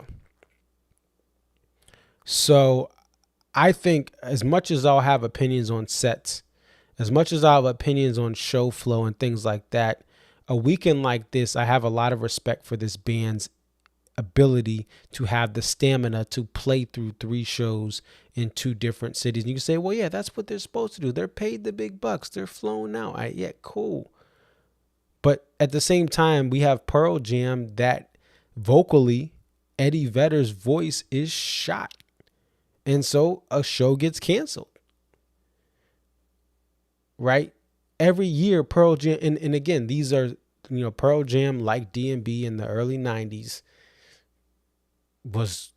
So I think as much as I'll have opinions on sets, as much as I'll have opinions on show flow and things like that, a weekend like this, I have a lot of respect for this band's ability to have the stamina to play through 3 shows in 2 different cities. And you can say, well, yeah, that's what they're supposed to do. They're paid the big bucks. They're flown out. Yeah, cool. But at the same time, we have Pearl Jam that vocally, Eddie Vedder's voice is shot. And so a show gets canceled. Right? Every year, Pearl Jam, and again, these are, Pearl Jam, like DMB in the early 90s, was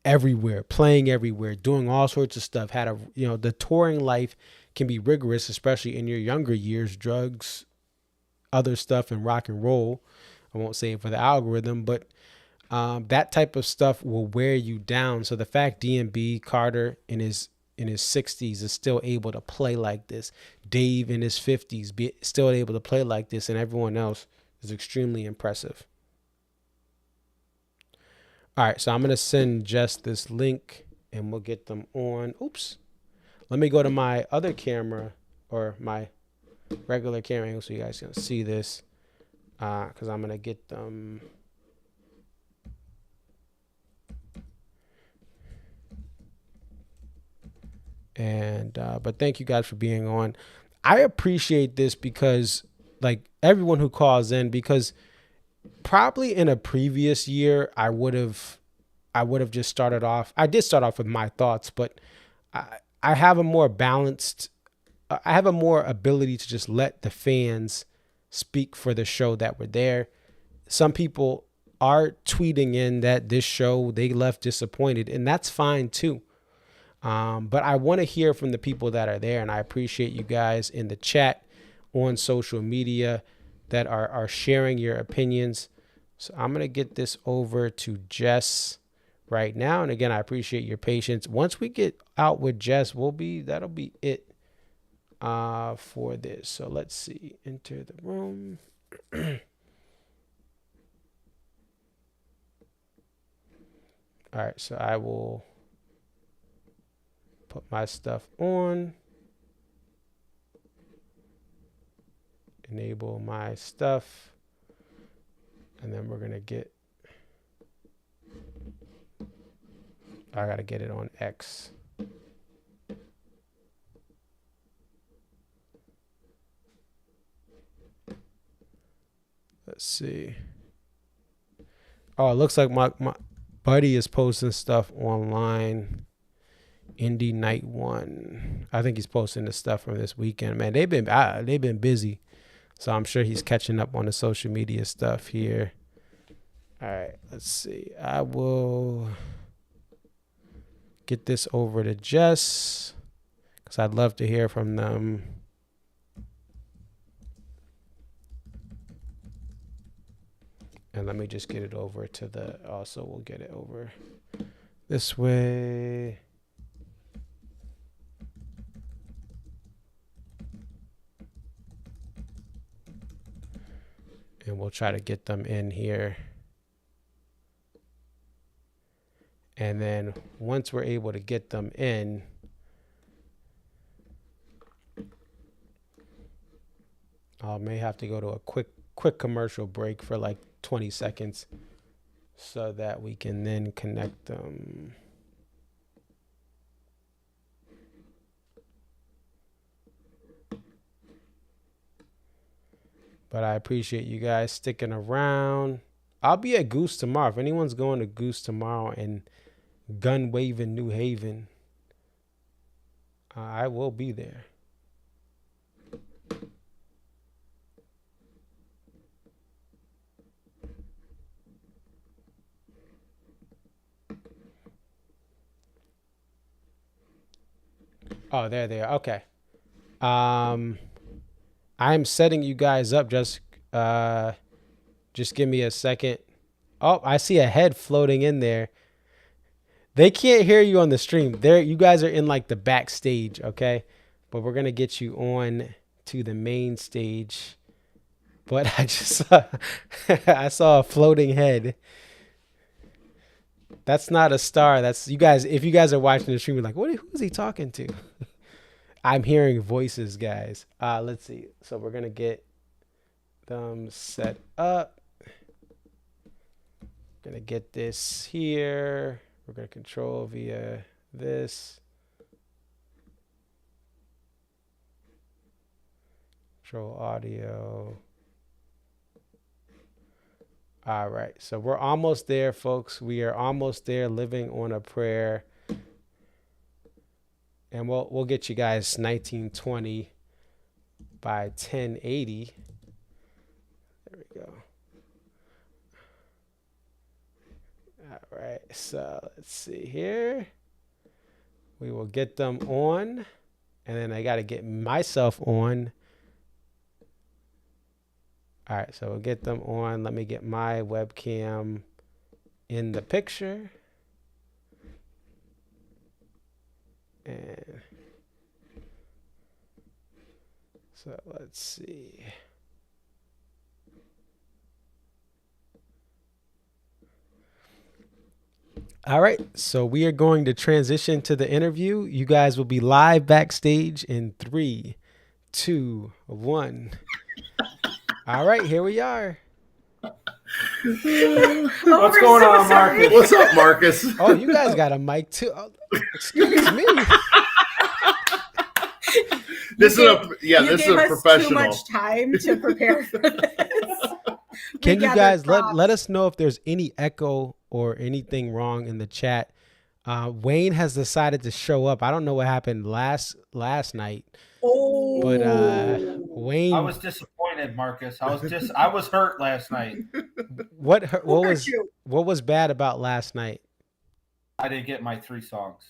everywhere, playing everywhere, doing all sorts of stuff. Had the touring life can be rigorous, especially in your younger years, drugs, other stuff, and rock and roll. I won't say it for the algorithm, but that type of stuff will wear you down. So the fact DMB, Carter in his 60s is still able to play like this, Dave in his 50s still able to play like this, and everyone else is extremely impressive. All right, so I'm going to send Jess this link and we'll get them on. Oops. Let me go to my other camera, or my regular camera angle, so you guys can see this, because I'm going to get them. And but thank you guys for being on. I appreciate this because, like, everyone who calls in, because probably in a previous year I would have I would have just started off. I did start off with my thoughts, but I have a more balanced, I have a more ability to just let the fans speak for the show that were there. Some people are tweeting in that this show, they left disappointed, and that's fine too. But I want to hear from the people that are there, and I appreciate you guys in the chat on social media that are sharing your opinions. So I'm going to get this over to Jess right now. And again, I appreciate your patience. Once we get out with Jess, that'll be it for this. So let's see, enter the room. All right, so I will put my stuff on, enable my stuff, and then we're gonna get, I gotta get it on X. Let's see. Oh, it looks like my buddy is posting stuff online. Indie Night 1. I think he's posting the stuff from this weekend. Man, they've been busy. So I'm sure he's catching up on the social media stuff here. All right, let's see. I will get this over to Jess because I'd love to hear from them. And let me just get it over to also we'll get it over this way. And we'll try to get them in here. And then once we're able to get them in, I may have to go to a quick commercial break for like 20 seconds so that we can then connect them. But I appreciate you guys sticking around. I'll be at Goose tomorrow. If anyone's going to Goose tomorrow in Gun Waving, New Haven, I will be there. Oh, there they are. Okay. I'm setting you guys up. Just give me a second. Oh, I see a head floating in there. They can't hear you on the stream. You guys are in like the backstage, okay? But we're gonna get you on to the main stage. But I saw a floating head. That's not a star. That's you guys. If you guys are watching the stream, you're like, who is he talking to? I'm hearing voices, guys. Let's see. So we're gonna get them set up. Gonna get this here. We're gonna control via this. Control audio. All right. So we're almost there, folks. We are almost there, living on a prayer. And we'll get you guys 1920 by 1080. There we go. All right, so let's see here. We will get them on, and then I got to get myself on. All right, so we'll get them on. Let me get my webcam in the picture. And so let's see. All right, so we are going to transition to the interview. You guys will be live backstage in 3, 2, 1. All right, here we are. What's going on, Marcus? What's up, Marcus? Oh, you guys got a mic too. Oh, excuse me. This is a professional. Too much time to prepare for this. Can you guys let us know if there's any echo or anything wrong in the chat? Wayne has decided to show up. I don't know what happened last night. Oh, but Wayne, I was disappointed, Marcus. I was hurt last night. What was bad about last night? I didn't get my 3 songs.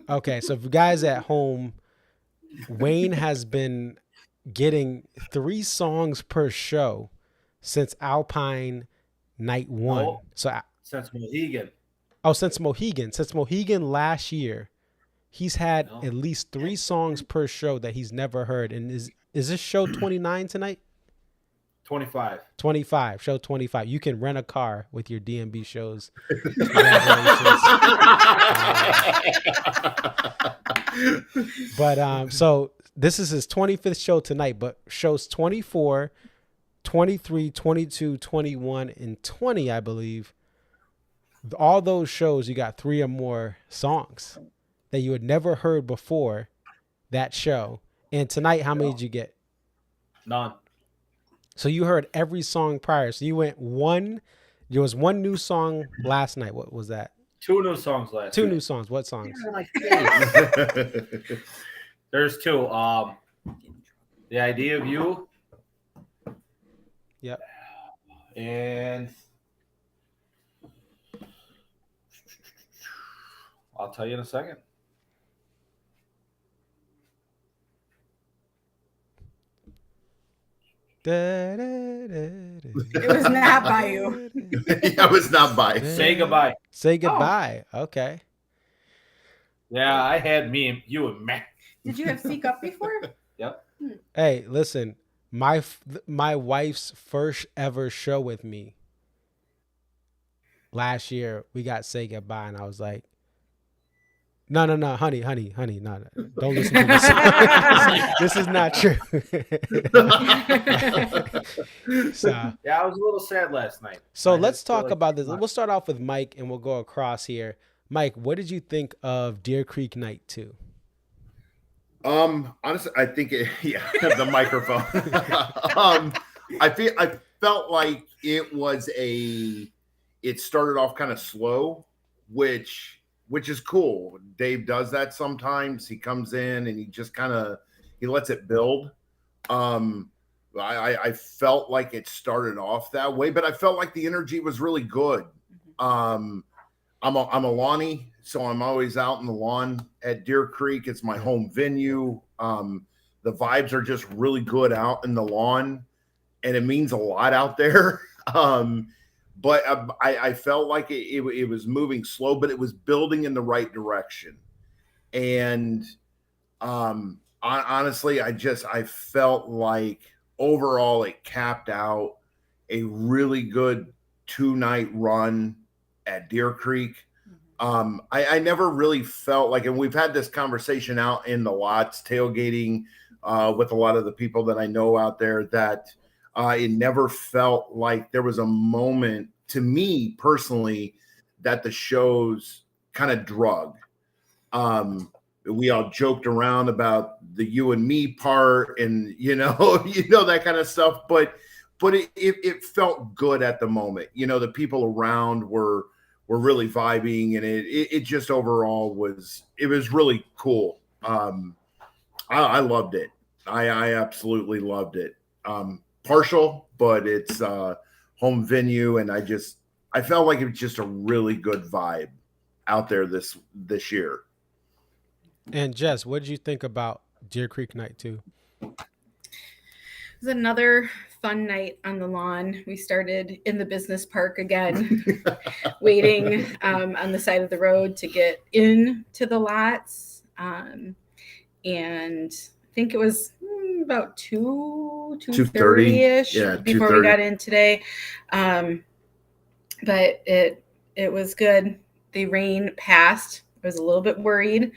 Okay, so for guys at home, Wayne has been getting 3 songs per show since Alpine Night 1. No, so since Mohegan. Since Mohegan last year, he's had at least 3 songs per show that he's never heard. And is this show 29 tonight? 25. 25. Show 25. You can rent a car with your DMB shows. But so this is his 25th show tonight, but shows 24, 23, 22, 21, and 20, I believe. All those shows, you got 3 or more songs that you had never heard before that show. And tonight, how many did you get? None. So you heard every song prior. So you went one. There was 1 new song last night. What was that? 2 new songs last night. 2 new songs. What songs? There's 2. The Idea of You. Yep. And I'll tell you in a second. It was not by you. It was not by. Say Goodbye. Say Goodbye. Oh. Okay. Yeah, I had me and you and Matt. Did you have Seek Up before? Yep. Hey, listen, my wife's first ever show with me last year, we got Say Goodbye, and I was like, no, honey, no, don't listen to this. This is not true. So, yeah, I was a little sad last night. So let's talk about this. We'll start off with Mike, and we'll go across here. Mike, what did you think of Deer Creek Night 2? Honestly, I think the microphone. I felt like it started off kind of slow, which is cool. Dave does that sometimes. He comes in and he lets it build. I felt like it started off that way, but I felt like the energy was really good. I'm a lawnie, so I'm always out in the lawn at Deer Creek. It's my home venue. The vibes are just really good out in the lawn, and it means a lot out there. But I felt like it was moving slow, but it was building in the right direction. And honestly, I felt like overall it capped out a really good 2-night run at Deer Creek. I never really felt like, and we've had this conversation out in the lots tailgating with a lot of the people that I know out there, that it never felt like there was a moment to me personally that the shows kind of drug. We all joked around about the you and me part and that kind of stuff, but it felt good at the moment. The people around were really vibing, and it just overall was really cool. I loved it. I absolutely loved it. Partial, but it's home venue, and I felt like it was just a really good vibe out there this year. And Jess, what did you think about Deer Creek Night 2? It was another fun night on the lawn. We started in the business park again, waiting on the side of the road to get into the lots. And I think it was about 2:30-ish before we got in today. But it was good. The rain passed. I was a little bit worried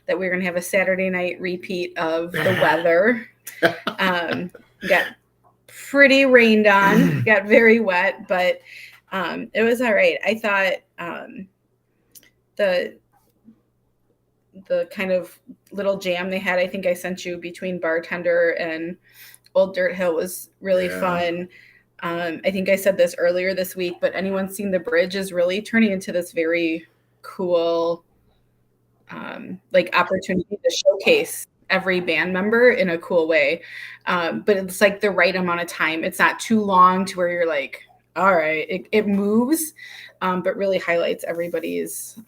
that we were going to have a Saturday night repeat of the weather. Got pretty rained on, got very wet, but it was all right. I thought the kind of little jam they had, I think I sent you, between Bartender and Old Dirt Hill was really fun. I think I said this earlier this week, but anyone seen the bridge is really turning into this very cool like opportunity to showcase every band member in a cool way. But it's like the right amount of time. It's not too long to where you're like, all right, it moves, but really highlights everybody's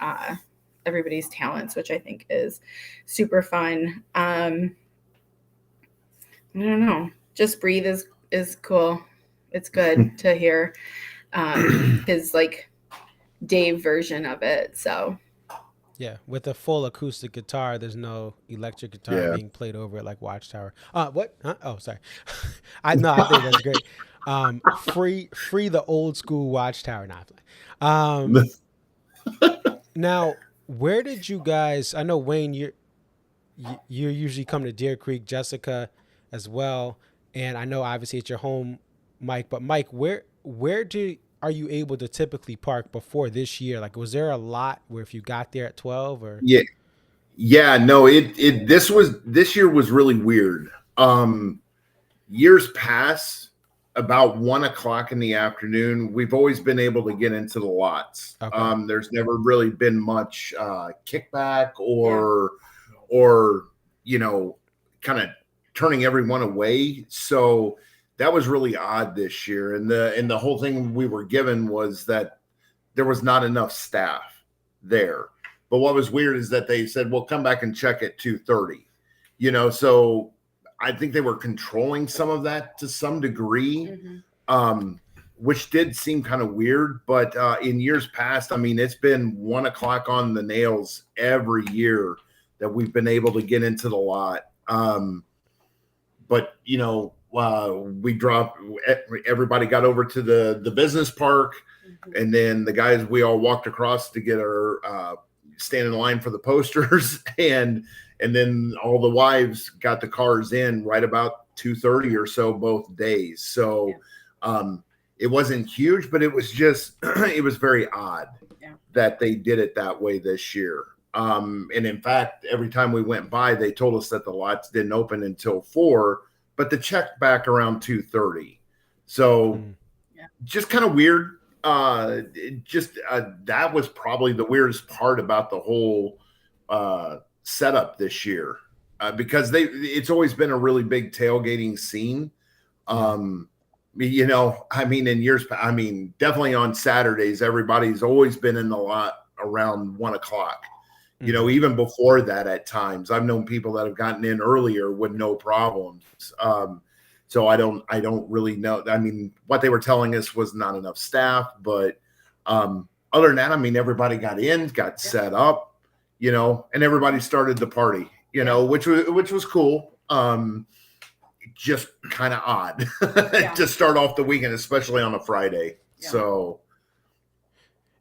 talents, which I think is super fun. I don't know. Just Breathe is cool. It's good to hear his like Dave version of it. So Yeah, with a full acoustic guitar, there's no electric guitar being played over it like Watchtower. What? Huh? Oh, sorry. I think that's great. Free the old school Watchtower. Now, where did you guys? I know Wayne, you usually come to Deer Creek, Jessica, as well, and I know obviously it's your home, Mike. But Mike, where are you able to typically park before this year? Like, was there a lot where if you got there at 12 or? Yeah, no, this year was really weird. Years past, about 1:00 in the afternoon, we've always been able to get into the lots. Okay. There's never really been much kickback or kind of turning everyone away. So that was really odd this year. And the whole thing we were given was that there was not enough staff there. But what was weird is that they said, well, come back and check at 2:30, so I think they were controlling some of that to some degree, which did seem kind of weird. But in years past, I mean, it's been 1:00 on the nails every year that we've been able to get into the lot. But, we dropped, everybody got over to the business park, and then the guys, we all walked across to get our stand in line for the posters, and then all the wives got the cars in right about 2:30 or so both days. So it wasn't huge, but it was just it was very odd that they did it that way this year. And in fact, every time we went by, they told us that the lots didn't open until 4, but the check back around 2:30. So just kind of weird. That was probably the weirdest part about the whole setup this year, because it's always been a really big tailgating scene. I mean, in years, definitely on Saturdays, everybody's always been in the lot around 1:00. Even before that, at times I've known people that have gotten in earlier with no problems. So I don't really know. I mean, what they were telling us was not enough staff, but other than that, I mean, everybody got in, got set up, and everybody started the party, which was cool. Just kind of odd to start off the weekend, especially on a Friday. Yeah. So.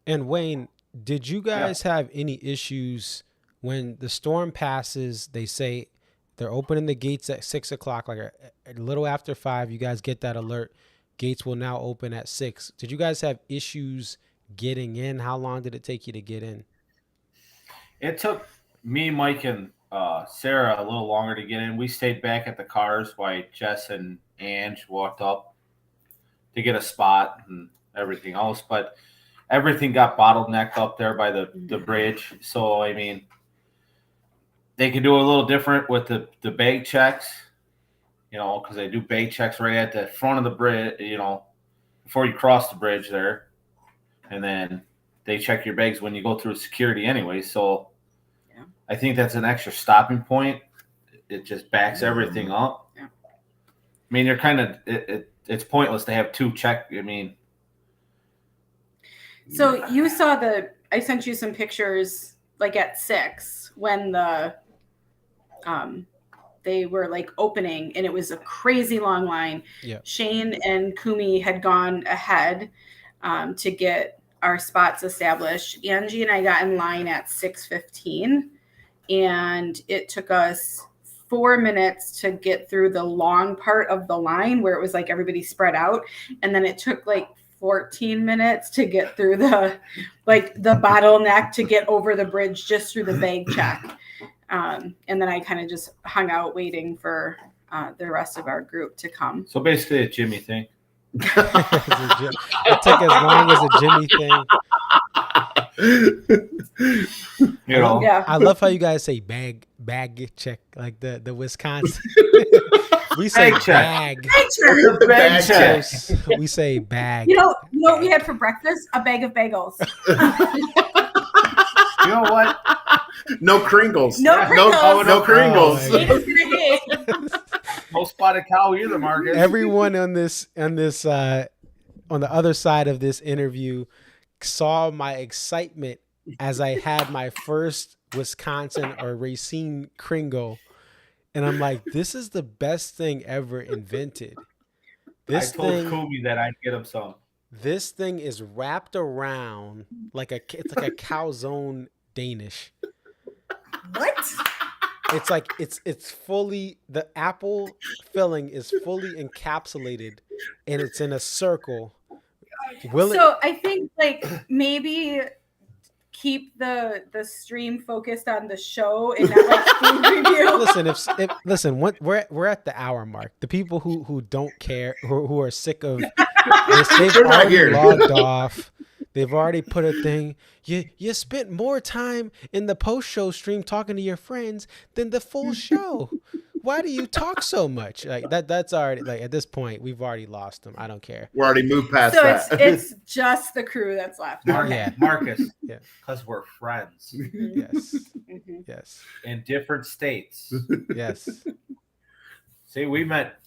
And Wayne, did you guys have any issues when the storm passes? They say they're opening the gates at 6:00, like a little after 5. You guys get that alert. Gates will now open at 6. Did you guys have issues getting in? How long did it take you to get in? It took me, Mike, and Sarah a little longer to get in. We stayed back at the cars while Jess and Ange walked up to get a spot and everything else. But everything got bottlenecked up there by the bridge. So, I mean, they could do a little different with the bag checks, because they do bag checks right at the front of the bridge, before you cross the bridge there. And then they check your bags when you go through security anyway. So I think that's an extra stopping point. It just backs everything up. Yeah. I mean, you're kind of it's pointless to have 2 check. I mean. So you saw I sent you some pictures like at 6 when they were like opening, and it was a crazy long line. Yeah. Shane and Kumi had gone ahead to get our spots established. Angie and I got in line at 6:15, and it took us 4 minutes to get through the long part of the line where it was like everybody spread out. And then it took like 14 minutes to get through the bottleneck to get over the bridge just through the bag check. And then I kind of just hung out waiting for the rest of our group to come. So basically a Jimmy thing. It took as long as a Jimmy thing. You know, Yeah. I love how you guys say bag check, like the Wisconsin. We say Bag check. bag. Bag check. We say bag. You know what we had for breakfast? A bag of bagels. You know what? No Kringles. No Kringles. No Kringles. Oh, Hate is gonna hate. No spotted cow either, Marcus. Everyone on this on the other side of this interview saw my excitement as I had my first Wisconsin or Racine Kringle, and I'm like, this is the best thing ever invented. I told Kumi that I'd get him some. This thing is wrapped around it's like a calzone Danish. What? It's like it's fully, the apple filling is fully encapsulated and it's in a circle. I think like maybe keep the stream focused on the show and not like food review. Listen, we're at the hour mark. The people who don't care, who are sick of this, they've already logged off. They've already put a thing. You spent more time in the post-show stream talking to your friends than the full show. Why do you talk so much? Like that's already, like, at this point we've already lost them. I don't care. We're already moved past so that. it's just the crew that's left. Marcus. Yeah. Because we're friends. Yes. Mhm. Yes. In different states. Yes. See, we met.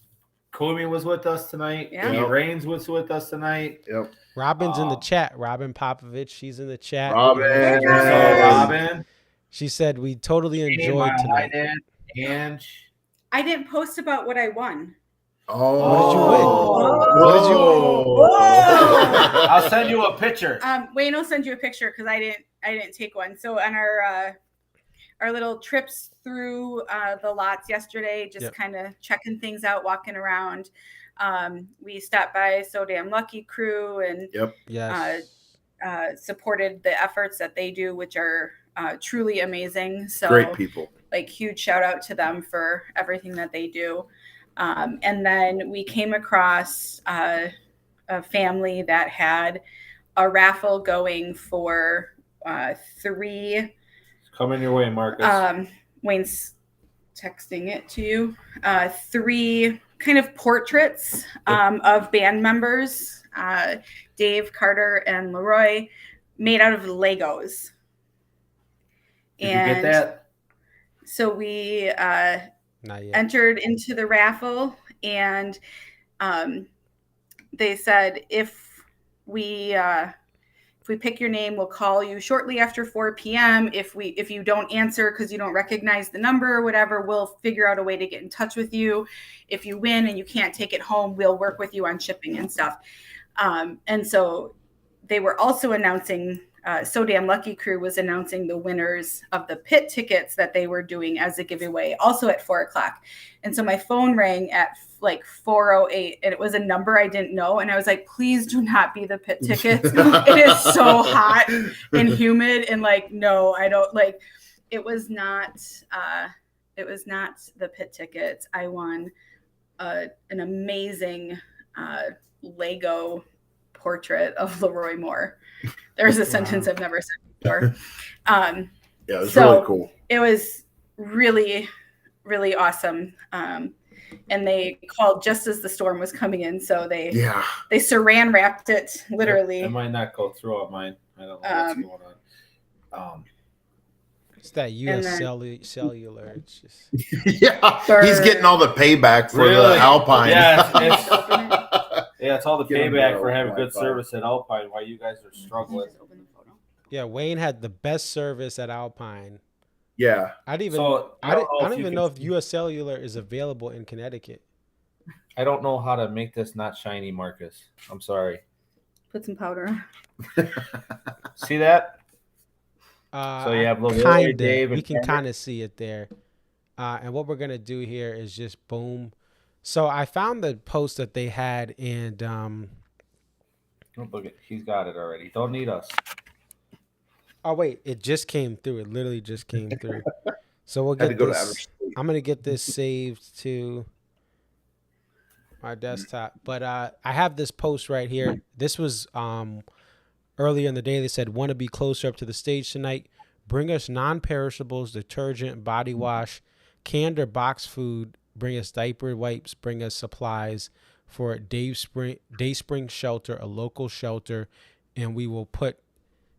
Kumi was with us tonight. Yeah. Yep. Rains was with us tonight. Yep. Robin's in the chat. Robin Popovich, she's in the chat. Robin. Robin. She said we totally enjoyed tonight. And I didn't post about what I won. Oh. What did you win? Whoa. I'll send you a picture. Wayne will send you a picture because I didn't take one. So on our little trips through the lots yesterday, just kind of checking things out, walking around. We stopped by So Damn Lucky crew and supported the efforts that they do, which are truly amazing. So great people. Like, huge shout out to them for everything that they do. And then we came across a family that had a raffle going for 3. Coming your way, Marcus. Wayne's texting it to you. 3 kind of portraits of band members, Dave, Carter, and Leroy, made out of Legos. Did you get that? So we Not yet. entered into the raffle, and they said if we pick your name, we'll call you shortly after 4 p.m. If you don't answer because you don't recognize the number or whatever, we'll figure out a way to get in touch with you. If you win and you can't take it home, we'll work with you on shipping and stuff. And so they were also announcing, So Damn Lucky crew was announcing the winners of the pit tickets that they were doing as a giveaway, also at 4:00. And so my phone rang at like 4:08, and it was a number I didn't know. And I was like, please do not be the pit tickets. It is so hot and humid. And like, no, I don't like, it was not the pit tickets. I won an amazing Lego portrait of Leroy Moore. There's a sentence I've never said before. Yeah, it was really cool. It was really, really awesome. And they called just as the storm was coming in, so they saran wrapped it literally. It might not go through on mine. I don't know what's going on. It's that U.S. cellular. It's just he's getting all the payback for the Alpine. Yeah, it's all the payback for having good service at Alpine. Why you guys are struggling? Yeah, Wayne had the best service at Alpine. Yeah, I don't even know if U.S. Cellular is available in Connecticut. I don't know how to make this not shiny, Marcus. I'm sorry. Put some powder on. See that? So you have little Dave. We can kind of see it there. And what we're gonna do here is just boom. So I found the post that they had, and oh, look at, he's got it already. Don't need us. Oh wait, it just came through. It literally just came through. So we'll get this. I'm gonna get this saved to. my desktop. But I have this post right here. This was earlier in the day. They said, want to be closer up to the stage tonight. Bring us non-perishables, detergent, body wash, canned or box food. Bring us diaper wipes. Bring us supplies for Dayspring Shelter, a local shelter, and we will put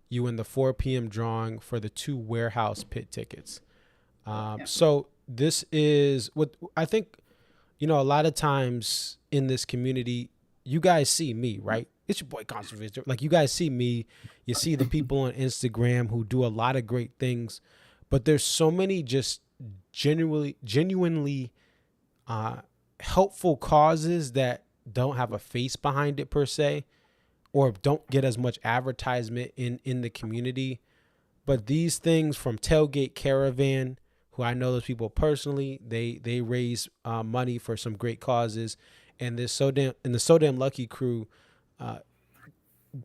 you in the 4 p.m. drawing for the 2 warehouse pit tickets. So this is what I think, a lot of times in this community, you guys see me, right? It's your boy Conservation. Like, you guys see me, you see the people on Instagram who do a lot of great things, but there's so many just genuinely helpful causes that don't have a face behind it per se, or don't get as much advertisement in the community. But these things, from Tailgate Caravan, who I know those people personally, they raise money for some great causes, and the So Damn Lucky crew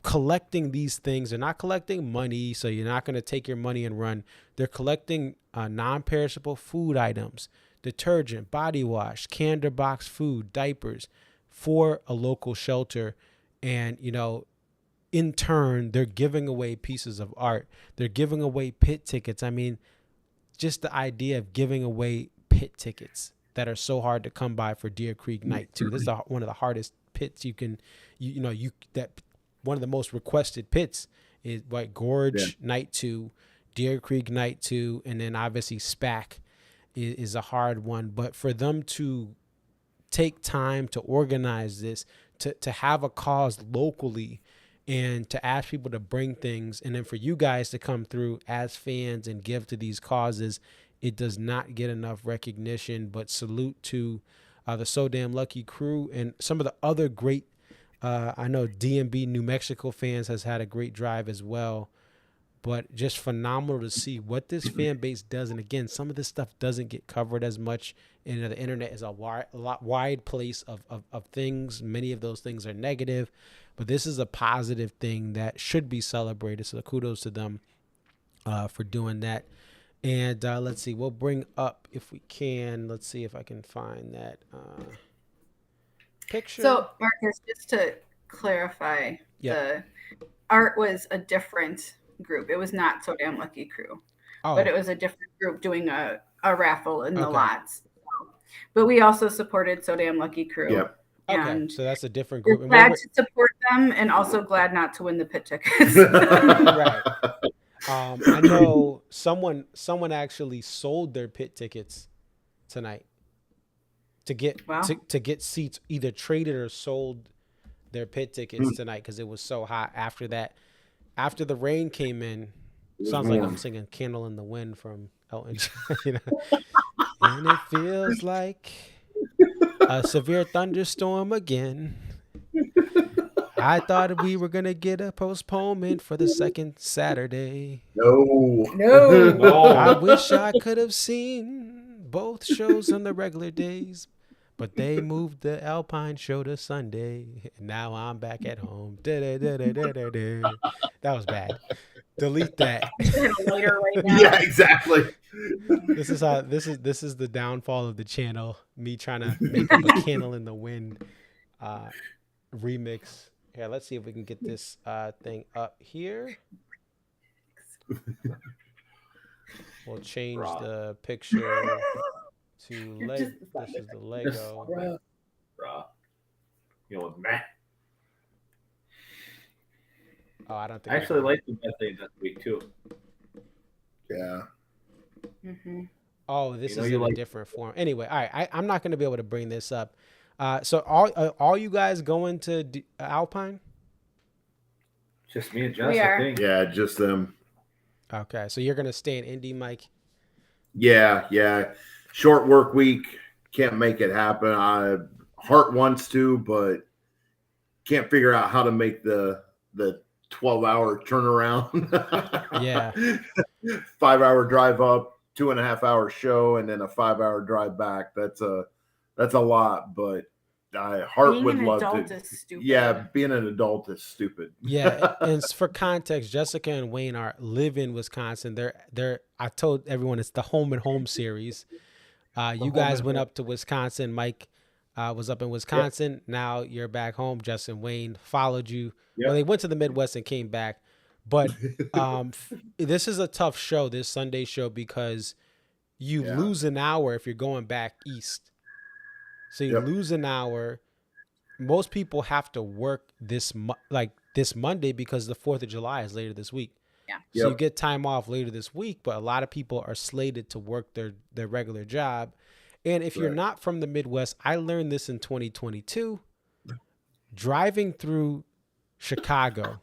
collecting these things. They're not collecting money, so you're not going to take your money and run. They're collecting non-perishable food items, detergent, body wash, canned or box food, diapers for a local shelter. And, in turn, they're giving away pieces of art. They're giving away pit tickets. I mean, just the idea of giving away pit tickets that are so hard to come by for Deer Creek Night 2. This is one of the hardest pits one of the most requested pits is like Gorge Night 2, Deer Creek Night 2, and then obviously SPAC is a hard one. But for them to take time to organize this, to have a cause locally, and to ask people to bring things, and then for you guys to come through as fans and give to these causes, it does not get enough recognition. But salute to the So Damn Lucky crew and some of the other great, I know DMB New Mexico fans has had a great drive as well. But just phenomenal to see what this fan base does. And again, some of this stuff doesn't get covered as much. And the internet is a wide place of things. Many of those things are negative, but this is a positive thing that should be celebrated. So kudos to them for doing that. And let's see, we'll bring up, if we can, let's see if I can find that picture. So Marcus, just to clarify, the art was a different group. It was not So Damn Lucky crew, but it was a different group doing a raffle in the lots. But we also supported So Damn Lucky crew. Yep. And so that's a different group. We're glad to support them, and also glad not to win the pit tickets. Right. I know someone actually sold their pit tickets tonight to get to get seats, either traded or sold their pit tickets tonight because it was so hot. After the rain came in, sounds like I'm singing "Candle in the Wind" from Elton John. And it feels like a severe thunderstorm again. I thought we were gonna get a postponement for the second Saturday. No. I wish I could have seen both shows on the regular days, but they moved the Alpine show to Sunday. And now I'm back at home. That was bad. Delete that. Later right now. Yeah, exactly. This is the downfall of the channel. Me trying to make up a Candle in the Wind remix. Here, let's see if we can get this thing up here. We'll change the picture to Lego. This is the Lego. You know, man. Oh, I don't think I actually like the birthday this week too. Yeah. Mm-hmm. Oh, this is in a different form. Anyway, all right. I'm not going to be able to bring this up. So all you guys going to Alpine? Just me and Jess, I think. Yeah, just them. Okay, so you're going to stay in Indy, Mike? Yeah. Short work week. Can't make it happen. Heart wants to, but can't figure out how to make the 12-hour turnaround. Yeah. 5-hour drive up, 2.5-hour show, and then a 5-hour drive back. That's a lot, but Heart would love to. Yeah, being an adult is stupid. Yeah, and for context, Jessica and Wayne live in Wisconsin. I told everyone it's the Home and Home series. You guys went up to Wisconsin. Mike was up in Wisconsin. Now you're back home. Justin Wayne followed you. Yep. Well, they went to the Midwest and came back. But this is a tough show, this Sunday show, because you lose an hour if you're going back east. So you lose an hour. Most people have to work this Monday because the 4th of July is later this week. Yeah. So you get time off later this week, but a lot of people are slated to work their regular job. And if you're not from the Midwest, I learned this in 2022, driving through Chicago,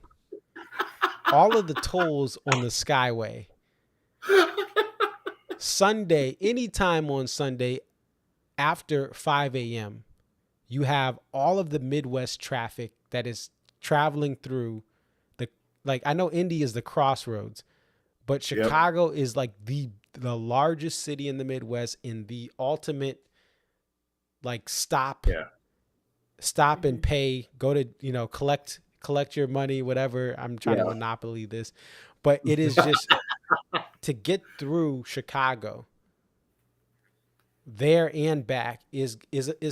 all of the tolls on the Skyway, Sunday, anytime on Sunday after 5 a.m., you have all of the Midwest traffic that is traveling through I know Indy is the crossroads, but Chicago is like the largest city in the Midwest, in the ultimate stop and pay, go to, collect your money, whatever. I'm trying to monopoly this, but it is just to get through Chicago there and back is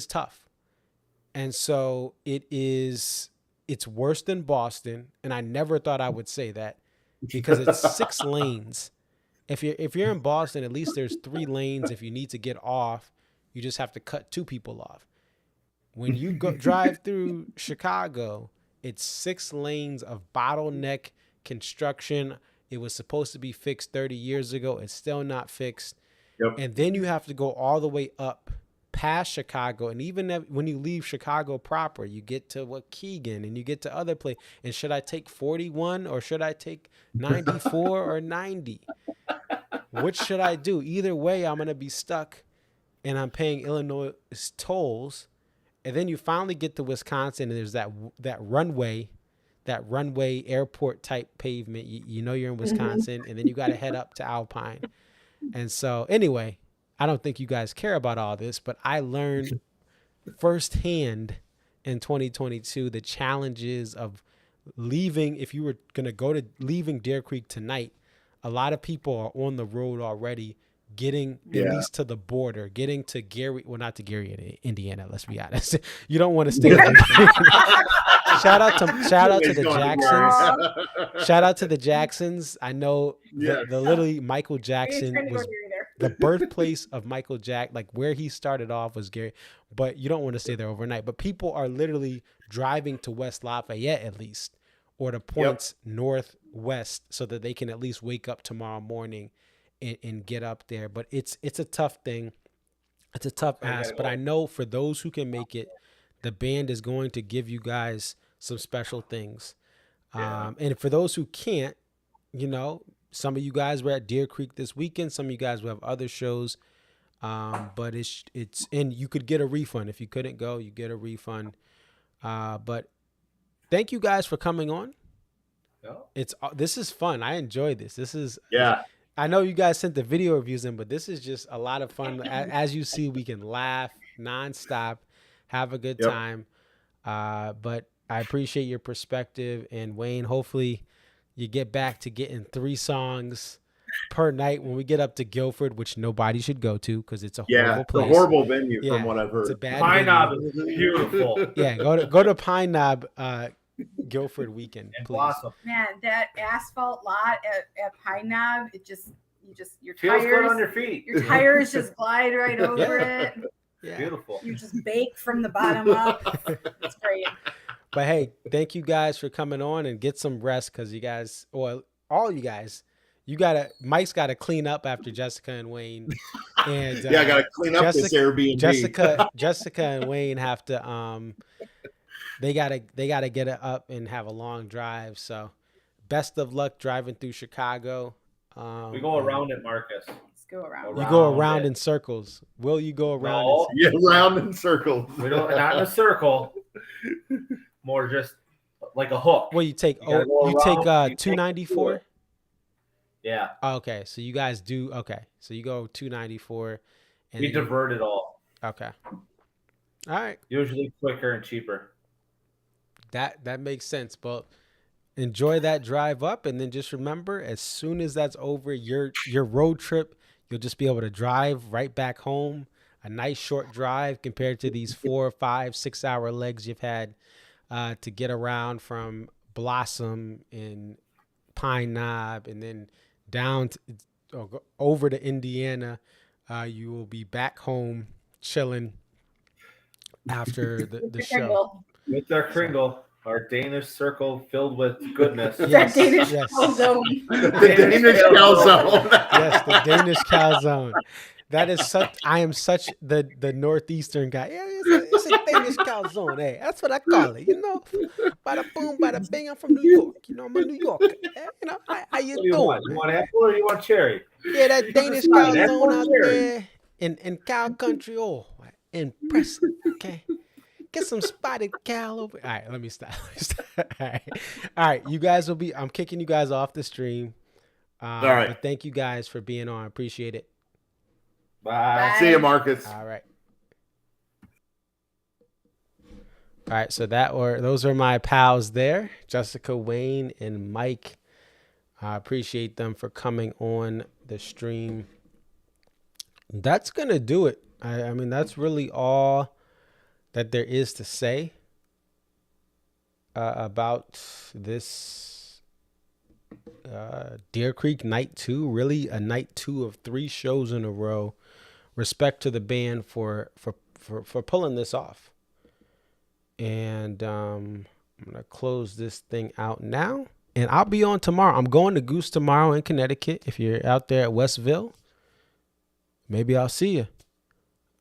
tough. And so it's worse than Boston. And I never thought I would say that because it's 6 lanes. If you're in Boston, at least there's 3 lanes. If you need to get off, you just have to cut 2 people off. When you drive through Chicago, it's 6 lanes of bottleneck construction. It was supposed to be fixed 30 years ago. It's still not fixed. Yep. And then you have to go all the way up past Chicago. And even when you leave Chicago proper, you get to Keegan and you get to other places. And should I take 41 or should I take 94 or 90? Which should I do? Either way, I'm going to be stuck and I'm paying Illinois tolls. And then you finally get to Wisconsin and there's that runway airport type pavement. You know you're in Wisconsin, and then you got to head up to Alpine. And so anyway, I don't think you guys care about all this, but I learned firsthand in 2022 the challenges of leaving. If you were going to leaving Deer Creek tonight, a lot of people are on the road already, getting at least to the border, getting to Gary, well, not to Gary, Indiana, let's be honest. You don't want to stay there. Shout out to the Jacksons. Shout out to the Jacksons. I know the literally Michael Jackson was the birthplace of Michael Jackson, like where he started off was Gary, but you don't want to stay there overnight. But people are literally driving to West Lafayette at least, or to points northwest, so that they can at least wake up tomorrow morning and get up there. But it's a tough thing. It's a tough ask, but I know for those who can make it, the band is going to give you guys some special things. And for those who can't, some of you guys were at Deer Creek this weekend. Some of you guys will have other shows. But it's and you could get a refund. If you couldn't go, you get a refund. But thank you guys for coming on. This is fun. I enjoy this. This is I know you guys sent the video reviews in, but this is just a lot of fun. As you see, we can laugh nonstop, have a good time. But I appreciate your perspective. And Wayne, hopefully you get back to getting 3 songs per night when we get up to Guilford, which nobody should go to because it's a horrible place. It's a horrible venue from what I've heard. It's a bad Pine venue. Knob is beautiful. Yeah, go to Pine Knob Guilford weekend, please. Blossom. Man, that asphalt lot at Pine Knob, your Feels tires good on your feet. Your tires just glide right over it. Yeah. Beautiful. You just bake from the bottom up. It's great. But hey, thank you guys for coming on, and get some rest because you guys, well, all you guys, Mike's got to clean up after Jessica and Wayne. And I got to clean up this Airbnb. Jessica and Wayne have to they gotta get it up and have a long drive. So best of luck driving through Chicago. We go around it, Marcus. Let's go around. You go around in circles. Will you go around? No. Round in circles. We don't, not in a circle. More just like a hook. Well, you take 294. Yeah. Okay, so you guys do. Okay, so you go 294. And We divert it all. Okay. All right. Usually quicker and cheaper. That makes sense. But enjoy that drive up, and then just remember, as soon as that's over, your road trip, you'll just be able to drive right back home a nice short drive compared to these 4, 5, 6 hour legs you've had to get around from Blossom and Pine Knob and then down to, or go over to Indiana. You will be back home chilling after the show. With our Kringle, our Danish circle filled with goodness. That Danish calzone. The Danish calzone. Yes, the Danish calzone. That is such. I am such the northeastern guy. Yeah, it's a Danish calzone. Hey, that's what I call it. You know, bada boom, bada bing. I'm from New York. You know, I'm a New Yorker. You know, how you doing? You want apple or you want cherry? Yeah, that Danish calzone out there in cow country. Oh, impressive. Okay. Get some spotted cow over. All right, let me stop. All right. You guys will be. I'm kicking you guys off the stream. All right. But thank you guys for being on. I appreciate it. Bye. See you, Marcus. All right. All right. So those are my pals there, Jessica, Wayne, and Mike. I appreciate them for coming on the stream. That's gonna do it. I mean, that's really all that there is to say about this Deer Creek night 2. Really a night 2 of 3 shows in a row. Respect to the band for pulling this off. And I'm gonna close this thing out now, and I'll be on tomorrow. I'm going to Goose tomorrow in Connecticut. If you're out there at Westville, maybe I'll see you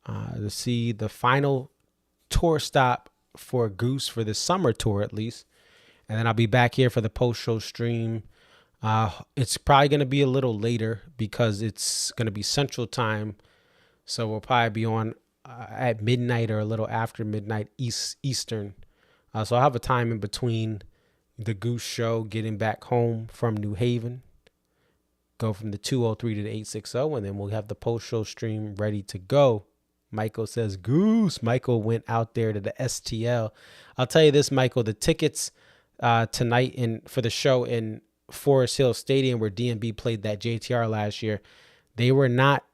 to see the final tour stop for Goose for the summer tour, at least. And then I'll be back here for the post-show stream. It's probably going to be a little later because it's going to be Central Time. So we'll probably be on at midnight or a little after midnight Eastern. So I'll have a time in between the Goose show, getting back home from New Haven, go from the 203 to the 860, and then we'll have the post-show stream ready to go. Michael says, Goose. Michael went out there to the STL. I'll tell you this, Michael, the tickets tonight for the show in Forest Hill Stadium where DMB played that JTR last year, they were not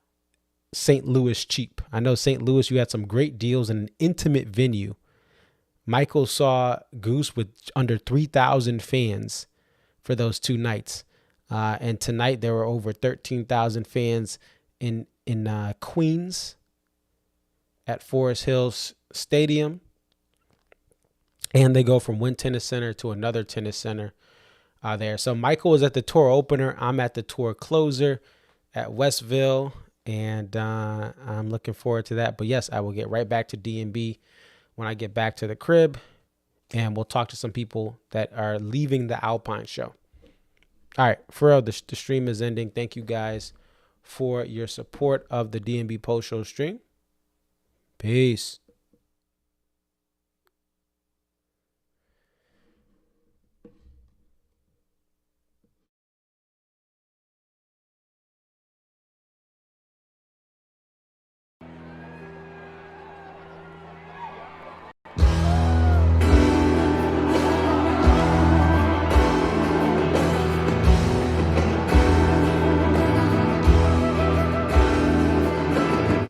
St. Louis cheap. I know St. Louis, you had some great deals in an intimate venue. Michael saw Goose with under 3,000 fans for those 2 nights. And tonight there were over 13,000 fans in Queens at Forest Hills Stadium. And they go from one tennis center to another tennis center there. So Michael was at the tour opener. I'm at the tour closer at Westville. And I'm looking forward to that. But yes, I will get right back to DMB when I get back to the crib. And we'll talk to some people that are leaving the Alpine show. All right, for real, the stream is ending. Thank you guys for your support of the DMB post show stream. Peace.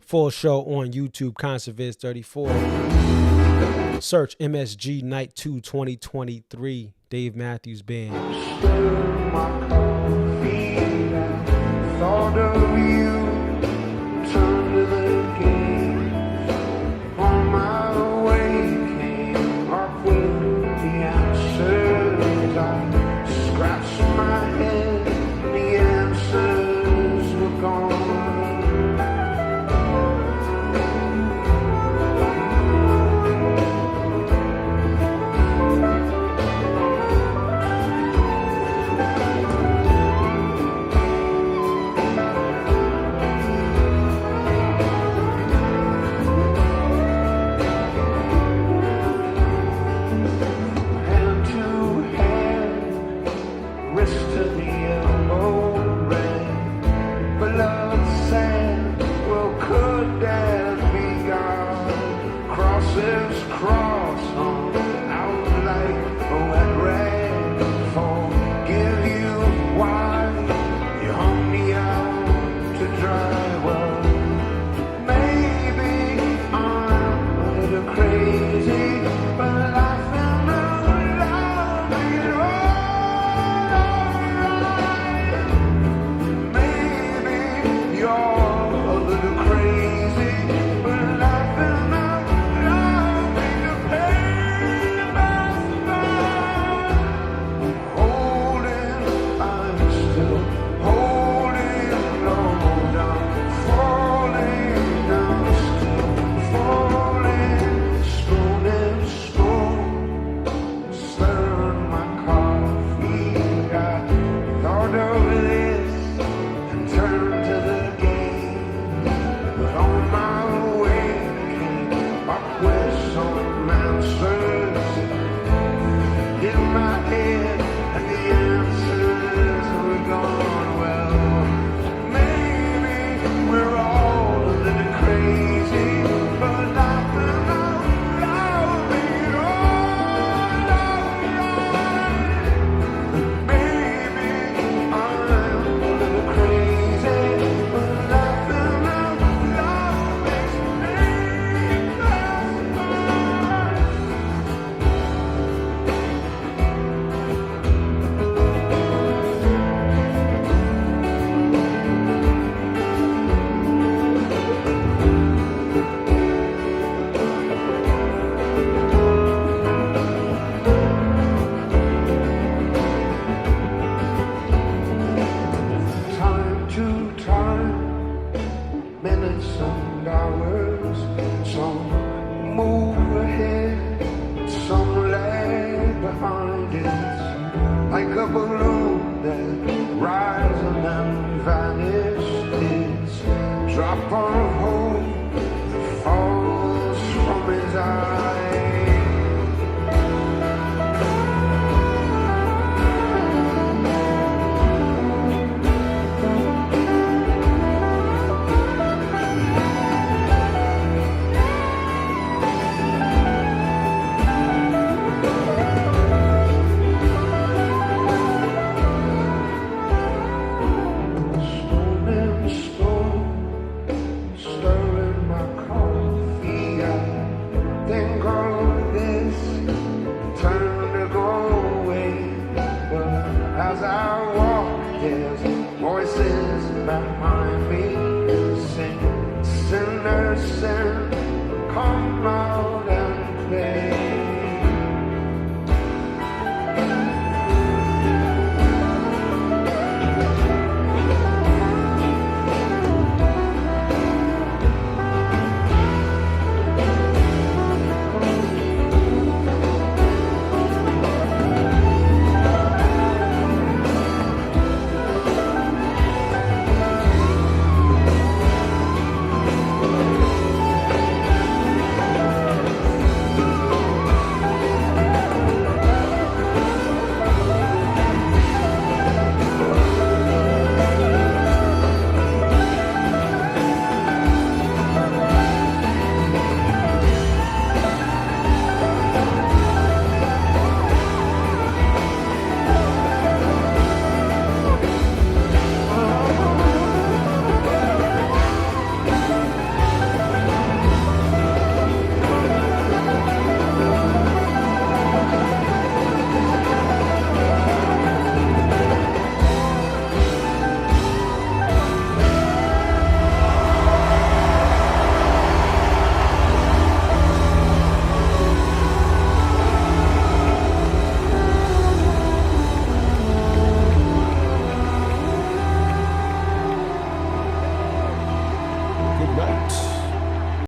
Full show on YouTube, ConcertViz 34. Search MSG Night 2 2023, Dave Matthews Band. Thought of you, turned to the game. On my way, came up with the answers. I scratched my head, the answers were gone. Good night.